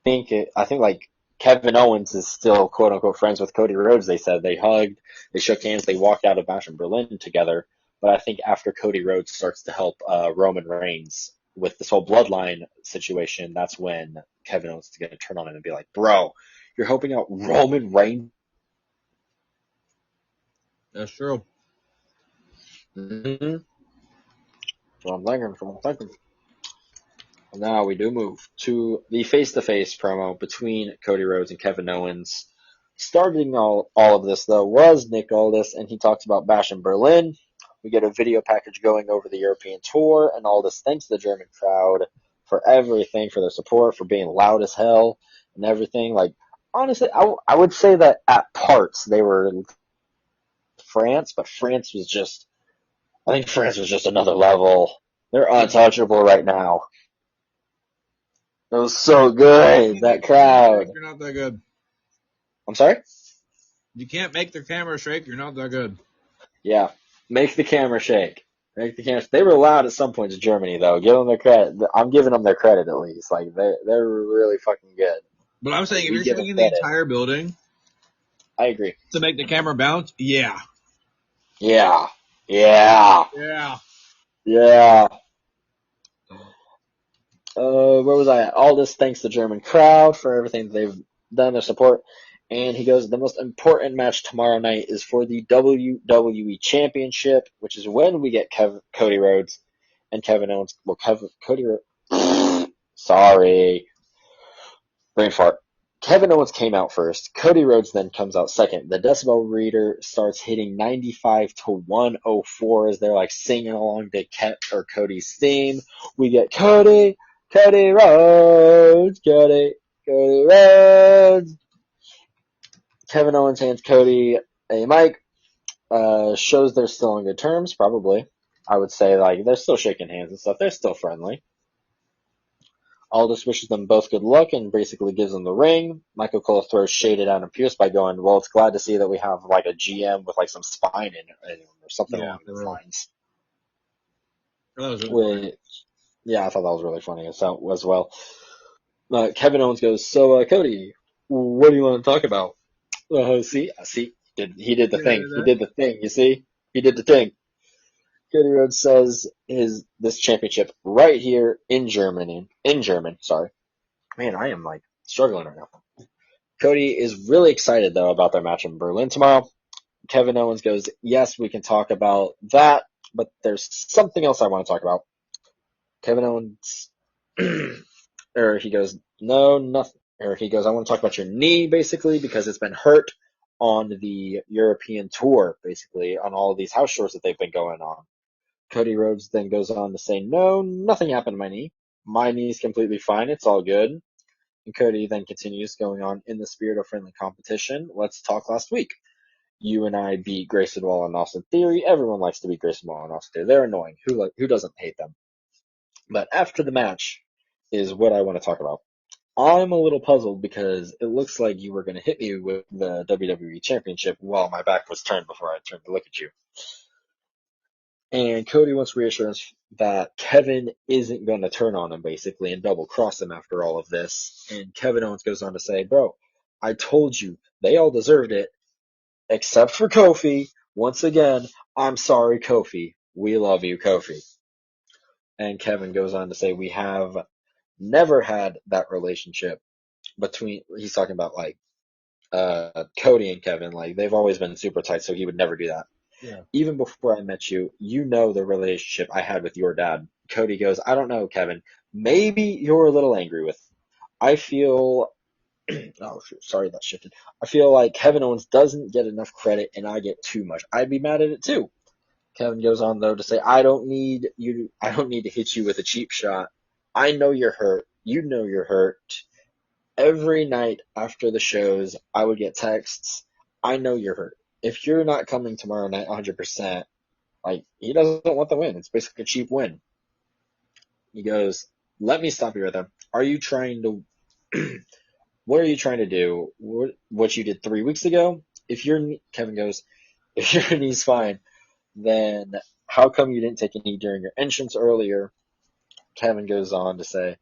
I think like Kevin Owens is still quote unquote friends with Cody Rhodes. They said they hugged, they shook hands, they walked out of Bash in Berlin together. But I think after Cody Rhodes starts to help Roman Reigns with this whole Bloodline situation, that's when Kevin Owens is going to turn on him and be like, "Bro, you're helping out Roman Reigns." That's true. Mm-hmm. So I'm thinking. Now we do move to the face-to-face promo between Cody Rhodes and Kevin Owens. Starting all of this, though, was Nick Aldis, and he talks about Bash in Berlin. We get a video package going over the European tour, and Aldis thanks the German crowd for everything, for their support, for being loud as hell, and everything. Like, honestly, I would say that at parts they were France, but I think France was just another level. They're untouchable right now. It was so good, that crowd. You're not that good. I'm sorry? You can't make the camera shake. You're not that good. Yeah. Make the camera shake. They were loud at some points in Germany, though. Give them their credit. I'm giving them their credit, at least. Like, they're really fucking good. But I'm saying, if you're shaking the entire building. I agree. To make the camera bounce, yeah. Yeah. Yeah. Yeah. Yeah. Where was I at? All this thanks to the German crowd for everything they've done, their support. And he goes, the most important match tomorrow night is for the WWE Championship, which is when we get Cody Rhodes and Kevin Owens. Well, Cody Rhodes. Sorry. Brain fart. Kevin Owens came out first. Cody Rhodes then comes out second. The decibel reader starts hitting 95 to 104 as they're like singing along to Cody's theme. We get Cody Rhodes, Cody Rhodes. Kevin Owens hands Cody a mic, shows they're still on good terms, probably. I would say like they're still shaking hands and stuff. They're still friendly. Aldis wishes them both good luck and basically gives them the ring. Michael Cole throws shade at Adam Pearce by going, well, it's glad to see that we have like a GM with like some spine in him or something along those lines. That was really funny. Yeah, I thought that was really funny as well. Kevin Owens goes, so Cody, what do you want to talk about? See, he did the thing. He did the thing. You see, he did the thing. Cody Rhodes says this championship right here in German. Sorry, man, I am like struggling right now. Cody is really excited though about their match in Berlin tomorrow. Kevin Owens goes, yes, we can talk about that, but there's something else I want to talk about. Kevin Owens, or he goes, no, nothing. Or he goes, I want to talk about your knee basically because it's been hurt on the European tour, basically on all of these house shows that they've been going on. Cody Rhodes then goes on to say, no, nothing happened to my knee. My knee's completely fine. It's all good. And Cody then continues going on, in the spirit of friendly competition, let's talk last week. You and I beat Grayson Waller and Austin Theory. Everyone likes to beat Grayson Waller and Austin Theory. They're annoying. Who doesn't hate them? But after the match is what I want to talk about. I'm a little puzzled because it looks like you were going to hit me with the WWE Championship while my back was turned before I turned to look at you. And Cody wants reassurance that Kevin isn't going to turn on him, basically, and double cross him after all of this. And Kevin Owens goes on to say, bro, I told you, they all deserved it, except for Kofi. Once again, I'm sorry, Kofi. We love you, Kofi. And Kevin goes on to say, we have never had that relationship between, he's talking about like, Cody and Kevin, like they've always been super tight, so he would never do that. Yeah. Even before I met you, you know the relationship I had with your dad. Cody goes, I don't know, Kevin. Maybe you're a little angry with. I feel. Oh, sorry, that shifted. I feel like Kevin Owens doesn't get enough credit, and I get too much. I'd be mad at it too. Kevin goes on though to say, I don't need to hit you with a cheap shot. I know you're hurt. You know you're hurt. Every night after the shows, I would get texts. I know you're hurt. If you're not coming tomorrow night 100%, like, he doesn't want the win. It's basically a cheap win. He goes, let me stop you right there. Are you trying to, what are you trying to do? What you did 3 weeks ago? Kevin goes, if your knee's fine, then how come you didn't take a knee during your entrance earlier? Kevin goes on to say,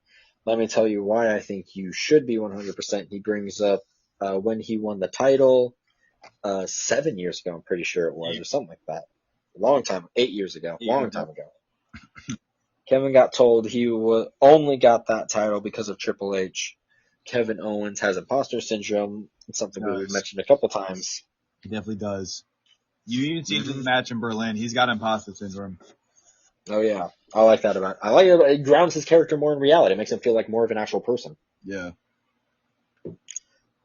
let me tell you why I think you should be 100%. He brings up when he won the title 7 years ago, I'm pretty sure it was, or something like that. A long time, 8 years ago, long time ago. Kevin got told he only got that title because of Triple H. Kevin Owens has imposter syndrome. It's something we've mentioned a couple times. He definitely does. You even seen the match in Berlin. He's got imposter syndrome. Oh yeah, I like that about it. I like it. It grounds his character more in reality. It makes him feel like more of an actual person. Yeah.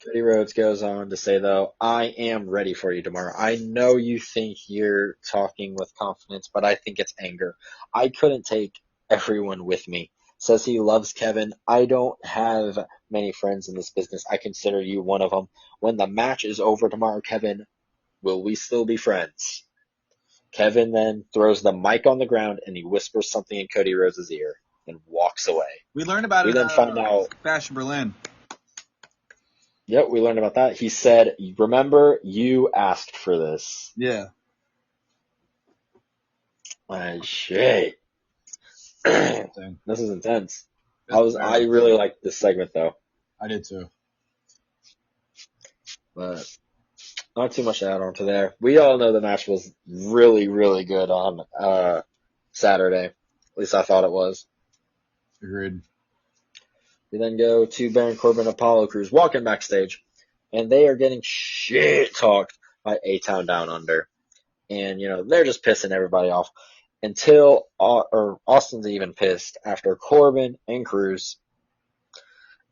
Cody Rhodes goes on to say, though, I am ready for you tomorrow. I know you think you're talking with confidence, but I think it's anger. I couldn't take everyone with me. Says he loves Kevin. I don't have many friends in this business. I consider you one of them. When the match is over tomorrow, Kevin, will we still be friends? Kevin then throws the mic on the ground and he whispers something in Cody Rhodes' ear and walks away. We learned about it. We then find out. Fashion Berlin. Yep, we learned about that. He said, remember, you asked for this. Yeah. Shit. This is intense. I really liked this segment though. I did too. But Not too much to add on to there. We all know the match was really, really good on Saturday. At least I thought it was. Agreed. We then go to Baron Corbin and Apollo Crews walking backstage, and they are getting shit talked by A-Town Down Under. And, they're just pissing everybody off until, or Austin's even pissed after Corbin and Crews.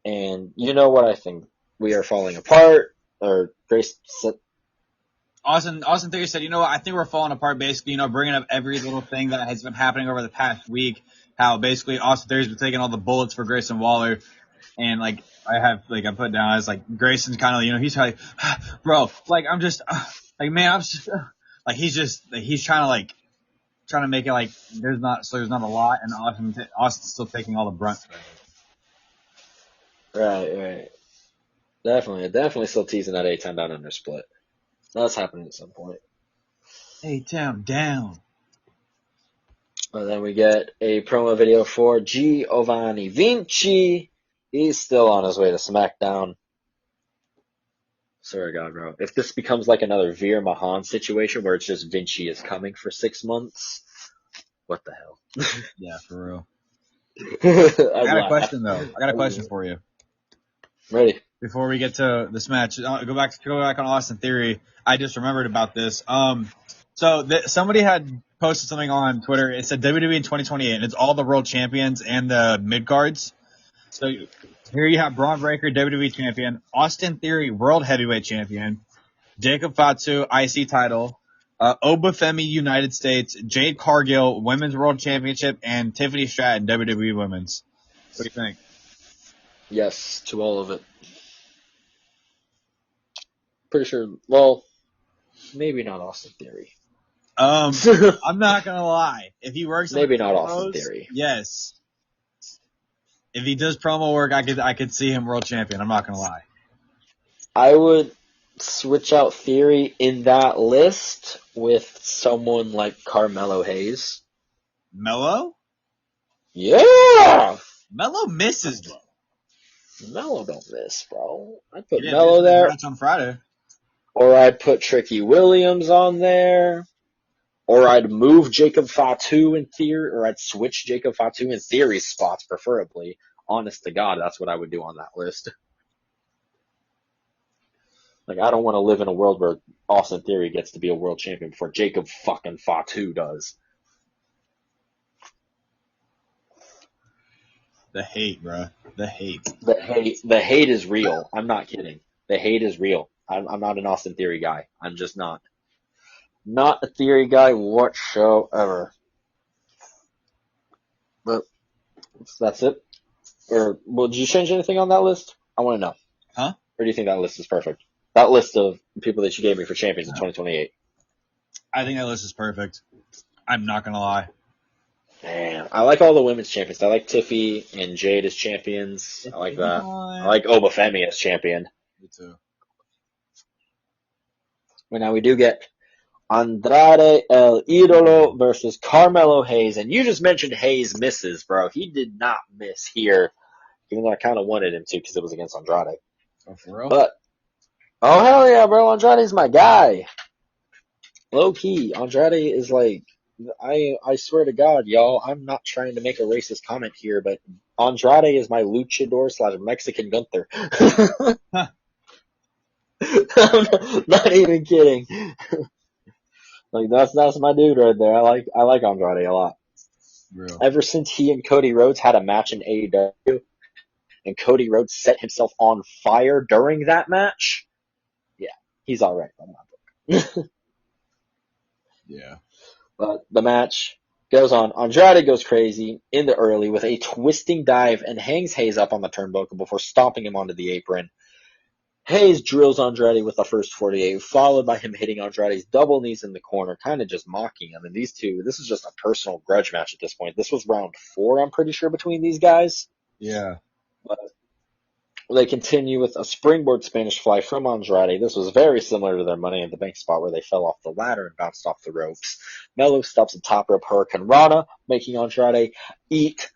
And you know what I think? We are falling apart, or Grace Austin Theory said, what, I think we're falling apart basically, bringing up every little thing that has been happening over the past week, how basically Austin Theory's been taking all the bullets for Grayson Waller. And I put down as Grayson's kind of, he's like, bro, I'm just, man, I'm just, he's trying to make it there's not a lot, and Austin's still taking all the brunt. Right. Definitely still teasing that A-Town Down Under split. That's happening at some point. A-Town down. And then we get a promo video for Giovanni Vinci. He's still on his way to SmackDown. Swear to God, bro. If this becomes like another Veer Mahan situation where it's just Vinci is coming for 6 months, what the hell? Yeah, for real. I got a question though. I got a question for you. Ready. Before we get to this match, go back on Austin Theory. I just remembered about this. Somebody had posted something on Twitter. It said WWE in 2028, and it's all the world champions and the mid cards. So here you have Braun Breaker, WWE champion, Austin Theory, world heavyweight champion, Jacob Fatu, IC title, Obafemi, United States, Jade Cargill, women's world championship, and Tiffany Stratton, WWE women's. What do you think? Yes, to all of it. Pretty sure. Well, maybe not Austin Theory. I'm not gonna lie. If he works, maybe not Austin Theory. Yes. If he does promo work, I could see him world champion. I'm not gonna lie. I would switch out Theory in that list with someone like Carmelo Hayes. Mello? Yeah. Mello misses though. Mello don't miss, bro. I'd put Mello there. That's on Friday. Or I'd put Tricky Williams on there. Or I'd move Jacob Fatu in Theory, or I'd switch Jacob Fatu in Theory's spots, preferably. Honest to God, that's what I would do on that list. I don't want to live in a world where Austin Theory gets to be a world champion before Jacob fucking Fatu does. The hate, bro. The hate. The hate is real. I'm not kidding. The hate is real. I'm not an Austin Theory guy. I'm just not. Not a Theory guy whatsoever. But that's it. Or did you change anything on that list? I want to know. Huh? Or do you think that list is perfect? That list of people that you gave me for champions in 2028. I think that list is perfect. I'm not gonna lie. Man, I like all the women's champions. I like Tiffy and Jade as champions. I like that. I like Obafemi as champion. Me too. But now we do get Andrade El Idolo versus Carmelo Hayes. And you just mentioned Hayes misses, bro. He did not miss here, even though I kind of wanted him to because it was against Andrade. Oh, for real? But, oh, hell yeah, bro. Andrade's my guy. Low key. Andrade is I swear to God, y'all, I'm not trying to make a racist comment here, but Andrade is my luchador / Mexican Gunther. I'm not even kidding. That's my dude right there. I like Andrade a lot. Real. Ever since he and Cody Rhodes had a match in AEW, and Cody Rhodes set himself on fire during that match, yeah, he's all right. I'm not Yeah. But the match goes on. Andrade goes crazy in the early with a twisting dive and hangs Hayes up on the turnbuckle before stomping him onto the apron. Hayes drills Andrade with the first 48, followed by him hitting Andrade's double knees in the corner, kind of just mocking him. And these two, this is just a personal grudge match at this point. This was round 4, I'm pretty sure, between these guys. Yeah. But they continue with a springboard Spanish fly from Andrade. This was very similar to their Money in the Bank spot where they fell off the ladder and bounced off the ropes. Mello stops a top rope Hurricane Rana, making Andrade eat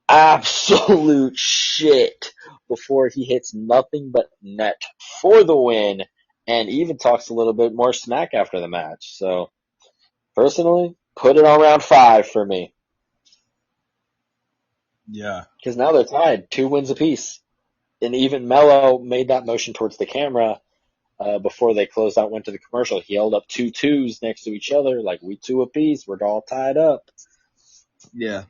absolute shit before he hits nothing but net for the win and even talks a little bit more smack after the match. So personally, put it on round 5 for me. Yeah. Because now they're tied, 2 wins apiece. And even Mello made that motion towards the camera before they closed out, went to the commercial. He held up 2-2s next to each other, like we 2 apiece. We're all tied up. Yeah.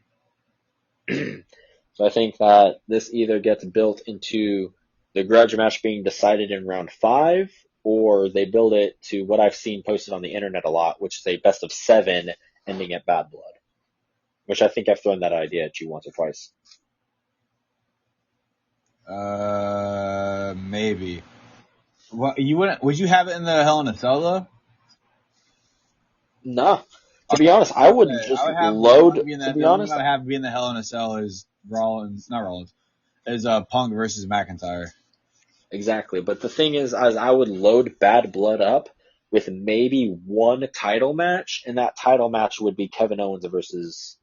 So I think that this either gets built into the grudge match being decided in round 5, or they build it to what I've seen posted on the internet a lot, which is a best of 7 ending at Bad Blood. Which I think I've thrown that idea at you once or twice. Maybe. Well, you wouldn't? Would you have it in the Hell in a Cell though? Nah. To be honest, I would just I would have the one load. being To that be the only one honest, I would have being the Hell in a Cell is Rollins, not Rollins, is Punk versus McIntyre. exactly. But the thing is I would load Bad Blood up with maybe one title match, and that title match would be Kevin Owens versus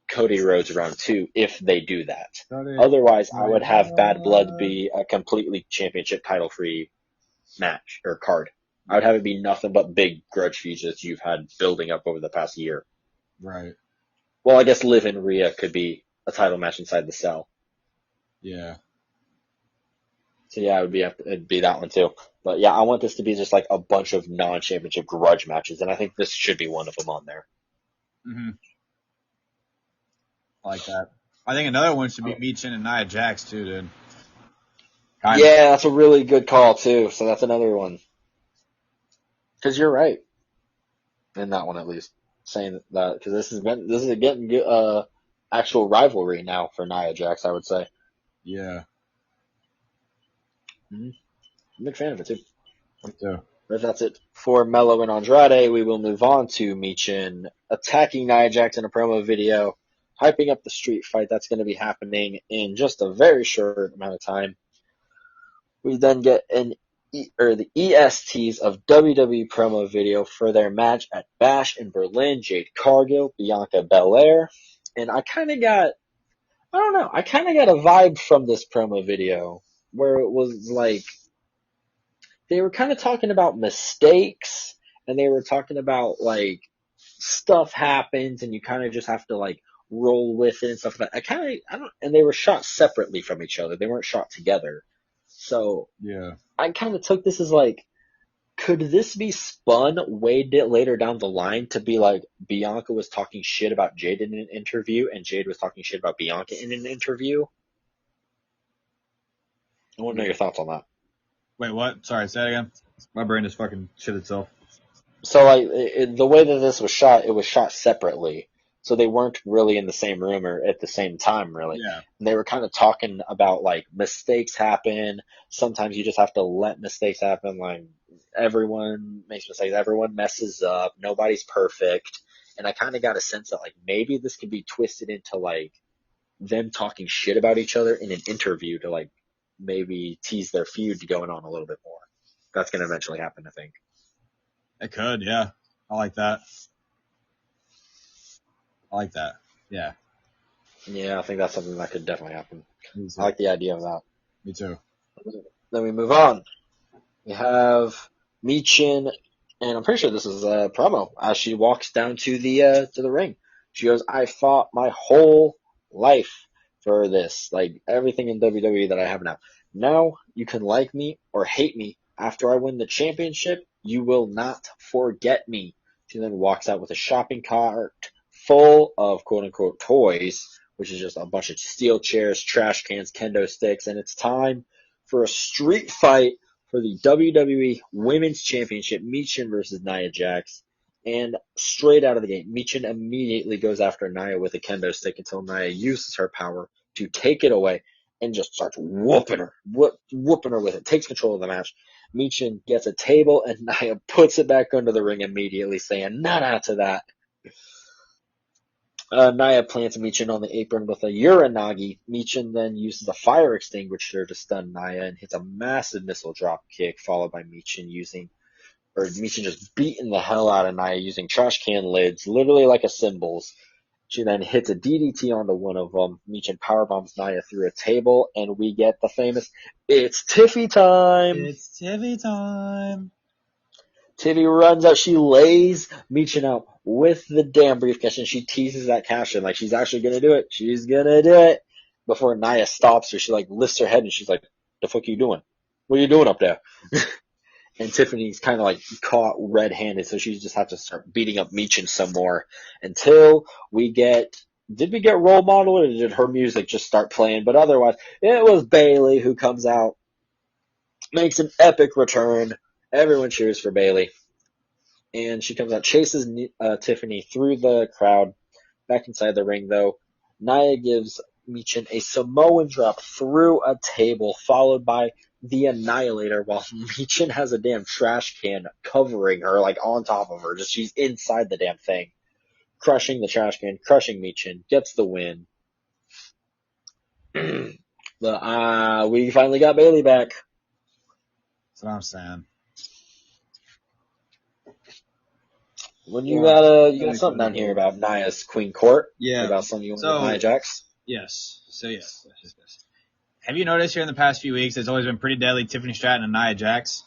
Cody Rhodes round 2 if they do that. Otherwise, I would have Bad Blood be a completely championship title free match or card. I would have it be nothing but big grudge feuds that you've had building up over the past year. Right. Well, I guess Liv and Rhea could be a title match inside the cell. Yeah. So yeah, it'd be that one too. But yeah, I want this to be just like a bunch of non-championship grudge matches, and I think this should be one of them on there. Mm-hmm. I like that. I think another one should be Michin and Nia Jax too, dude. Yeah, that's a really good call too. So that's another one. Because you're right in that one at least, saying that because this is getting actual rivalry now for Nia Jax, I would say. Yeah. Mm-hmm. I'm a big fan of it too. Me too. But that's it for Mello and Andrade. We will move on to Michin attacking Nia Jax in a promo video, hyping up the street fight that's going to be happening in just a very short amount of time. We then get the ESTs of WWE promo video for their match at Bash in Berlin. Jade Cargill, Bianca Belair, and I kind of got a vibe from this promo video where it was like they were kind of talking about mistakes and they were talking about like stuff happens and you kind of just have to like roll with it and stuff like that. And they were shot separately from each other. They weren't shot together. So Yeah. I kind of took this as like, could this be spun way later down the line to be like Bianca was talking shit about Jade in an interview and Jade was talking shit about Bianca in an interview? I want to know your thoughts on that. Wait, what? Sorry, say it again. My brain just fucking shit itself. So like the way that this was shot, it was shot separately. So they weren't really in the same room or at the same time, really. Yeah. And they were kind of talking about like mistakes happen. Sometimes you just have to let mistakes happen. Like everyone makes mistakes. Everyone messes up. Nobody's perfect. And I kind of got a sense that like maybe this could be twisted into like them talking shit about each other in an interview to like maybe tease their feud going on a little bit more. That's going to eventually happen, I think. It could, yeah. I like that. Yeah. Yeah, I think that's something that could definitely happen. Me I too. like the idea of that. Me too. Then we move on. We have Michin, and I'm pretty sure this is a promo as she walks down to the ring. She goes, "I fought my whole life for this, like everything in WWE that I have now. Now you can like me or hate me. After I win the championship, you will not forget me." She then walks out with a shopping cart full of quote unquote toys, which is just a bunch of steel chairs, trash cans, kendo sticks, and it's time for a street fight for the WWE Women's Championship, Michin versus Nia Jax. And straight out of the gate, Michin immediately goes after Nia with a kendo stick until Nia uses her power to take it away and just starts whooping her with it, takes control of the match. Michin gets a table and Nia puts it back under the ring immediately, saying, "Nada to that." Nia plants Michin on the apron with a Uranagi. Michin then uses a fire extinguisher to stun Nia and hits a massive missile drop kick, followed by Michin just beating the hell out of Nia using trash can lids, literally like a cymbals. She then hits a DDT onto one of them. Michin powerbombs Nia through a table, and we get the famous, "It's Tiffy time!" It's Tiffy time. Tiffy runs out. She lays Michin out with the damn briefcase, and she teases that cash in like she's actually going to do it. She's going to do it. Before Nia stops her, she like lifts her head, and she's like, "The fuck are you doing? What are you doing up there?" And Tiffany's kind of like caught red-handed, so she just have to start beating up Michin some more until we get. Did we get role model, or did her music just start playing? But otherwise, it was Bayley who comes out, makes an epic return. Everyone cheers for Bayley, and she comes out, chases Tiffany through the crowd, back inside the ring though. Nia gives Michin a Samoan drop through a table, followed by the Annihilator, while Michin has a damn trash can covering her, like on top of her. Just she's inside the damn thing. Crushing the trash can, crushing Michin, gets the win. But we finally got Bayley back. That's what I'm saying. When you got something down here about Nia's Queen Court. Yeah. About something you want with Nia Jax. Yes. So yes. Have you noticed here in the past few weeks, it's always been Pretty Deadly, Tiffany Stratton, and Nia Jax?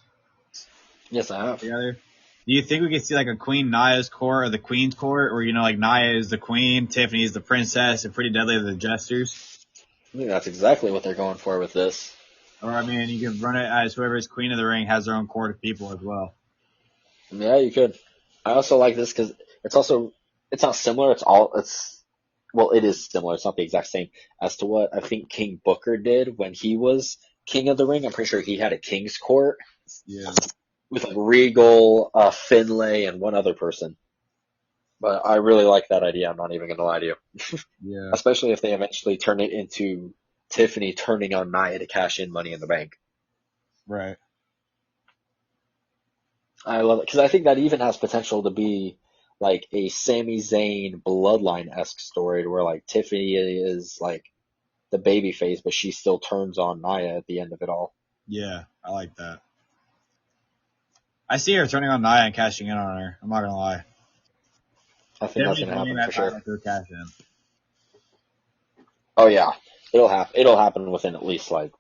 Yes, I have. Together. Do you think we could see like a Queen Nia's court or the Queen's court, where like Nia is the Queen, Tiffany is the Princess, and Pretty Deadly are the Jesters? I think that's exactly what they're going for with this. Or I mean, you could run it as whoever is Queen of the Ring has their own court of people as well. Yeah, you could. I also like this because it's not similar. It is similar. It's not the exact same as to what I think King Booker did when he was King of the Ring. I'm pretty sure he had a King's Court. Yeah. With like Regal, Finlay, and one other person. But I really like that idea. I'm not even going to lie to you. Yeah. Especially if they eventually turn it into Tiffany turning on Nia to cash in Money in the Bank. Right. I love it because I think that even has potential to be like a Sami Zayn bloodline-esque story where like Tiffany is like the baby face, but she still turns on Nia at the end of it all. Yeah, I like that. I see her turning on Nia and cashing in on her. I'm not gonna lie. I think that's gonna happen for sure. Cash in. Oh yeah, it'll happen. It'll happen within at least like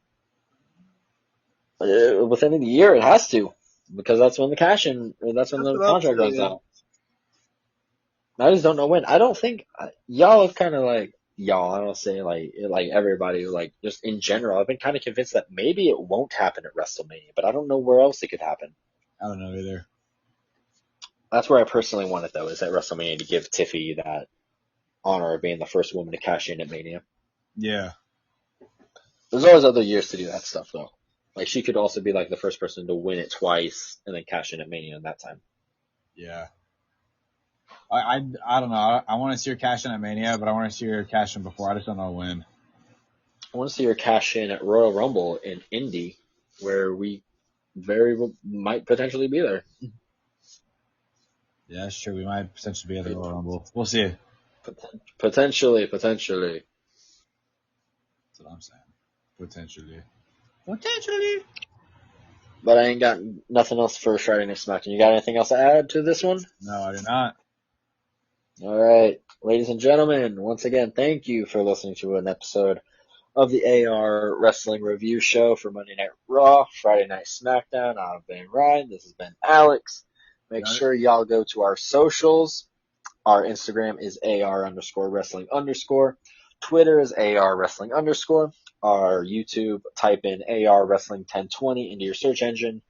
within a year. It has to because that's when the cash in. That's when the contract runs out. I just don't know when. I don't think y'all have kind of like y'all. I don't say like everybody like just in general. I've been kind of convinced that maybe it won't happen at WrestleMania, but I don't know where else it could happen. I don't know either. That's where I personally want it though, is at WrestleMania to give Tiffy that honor of being the first woman to cash in at Mania. Yeah. There's always other years to do that stuff though. Like she could also be like the first person to win it twice and then cash in at Mania in that time. Yeah. I don't know. I want to see her cash in at Mania, but I want to see her cash in before. I just don't know when. I want to see her cash in at Royal Rumble in Indy, where we might potentially be there. Yeah, that's true. We might potentially be at the Royal Rumble. We'll see. Potentially. That's what I'm saying. Potentially. But I ain't got nothing else for Friday Night SmackDown. You got anything else to add to this one? No, I do not. All right. Ladies and gentlemen, once again, thank you for listening to an episode of the AR Wrestling Review Show for Monday Night Raw, Friday Night SmackDown. I've been Ryan. This has been Alex. Make sure y'all go to our socials. Our Instagram is AR_wrestling_. Twitter is AR wrestling_. Our YouTube, type in AR Wrestling 1020 into your search engine.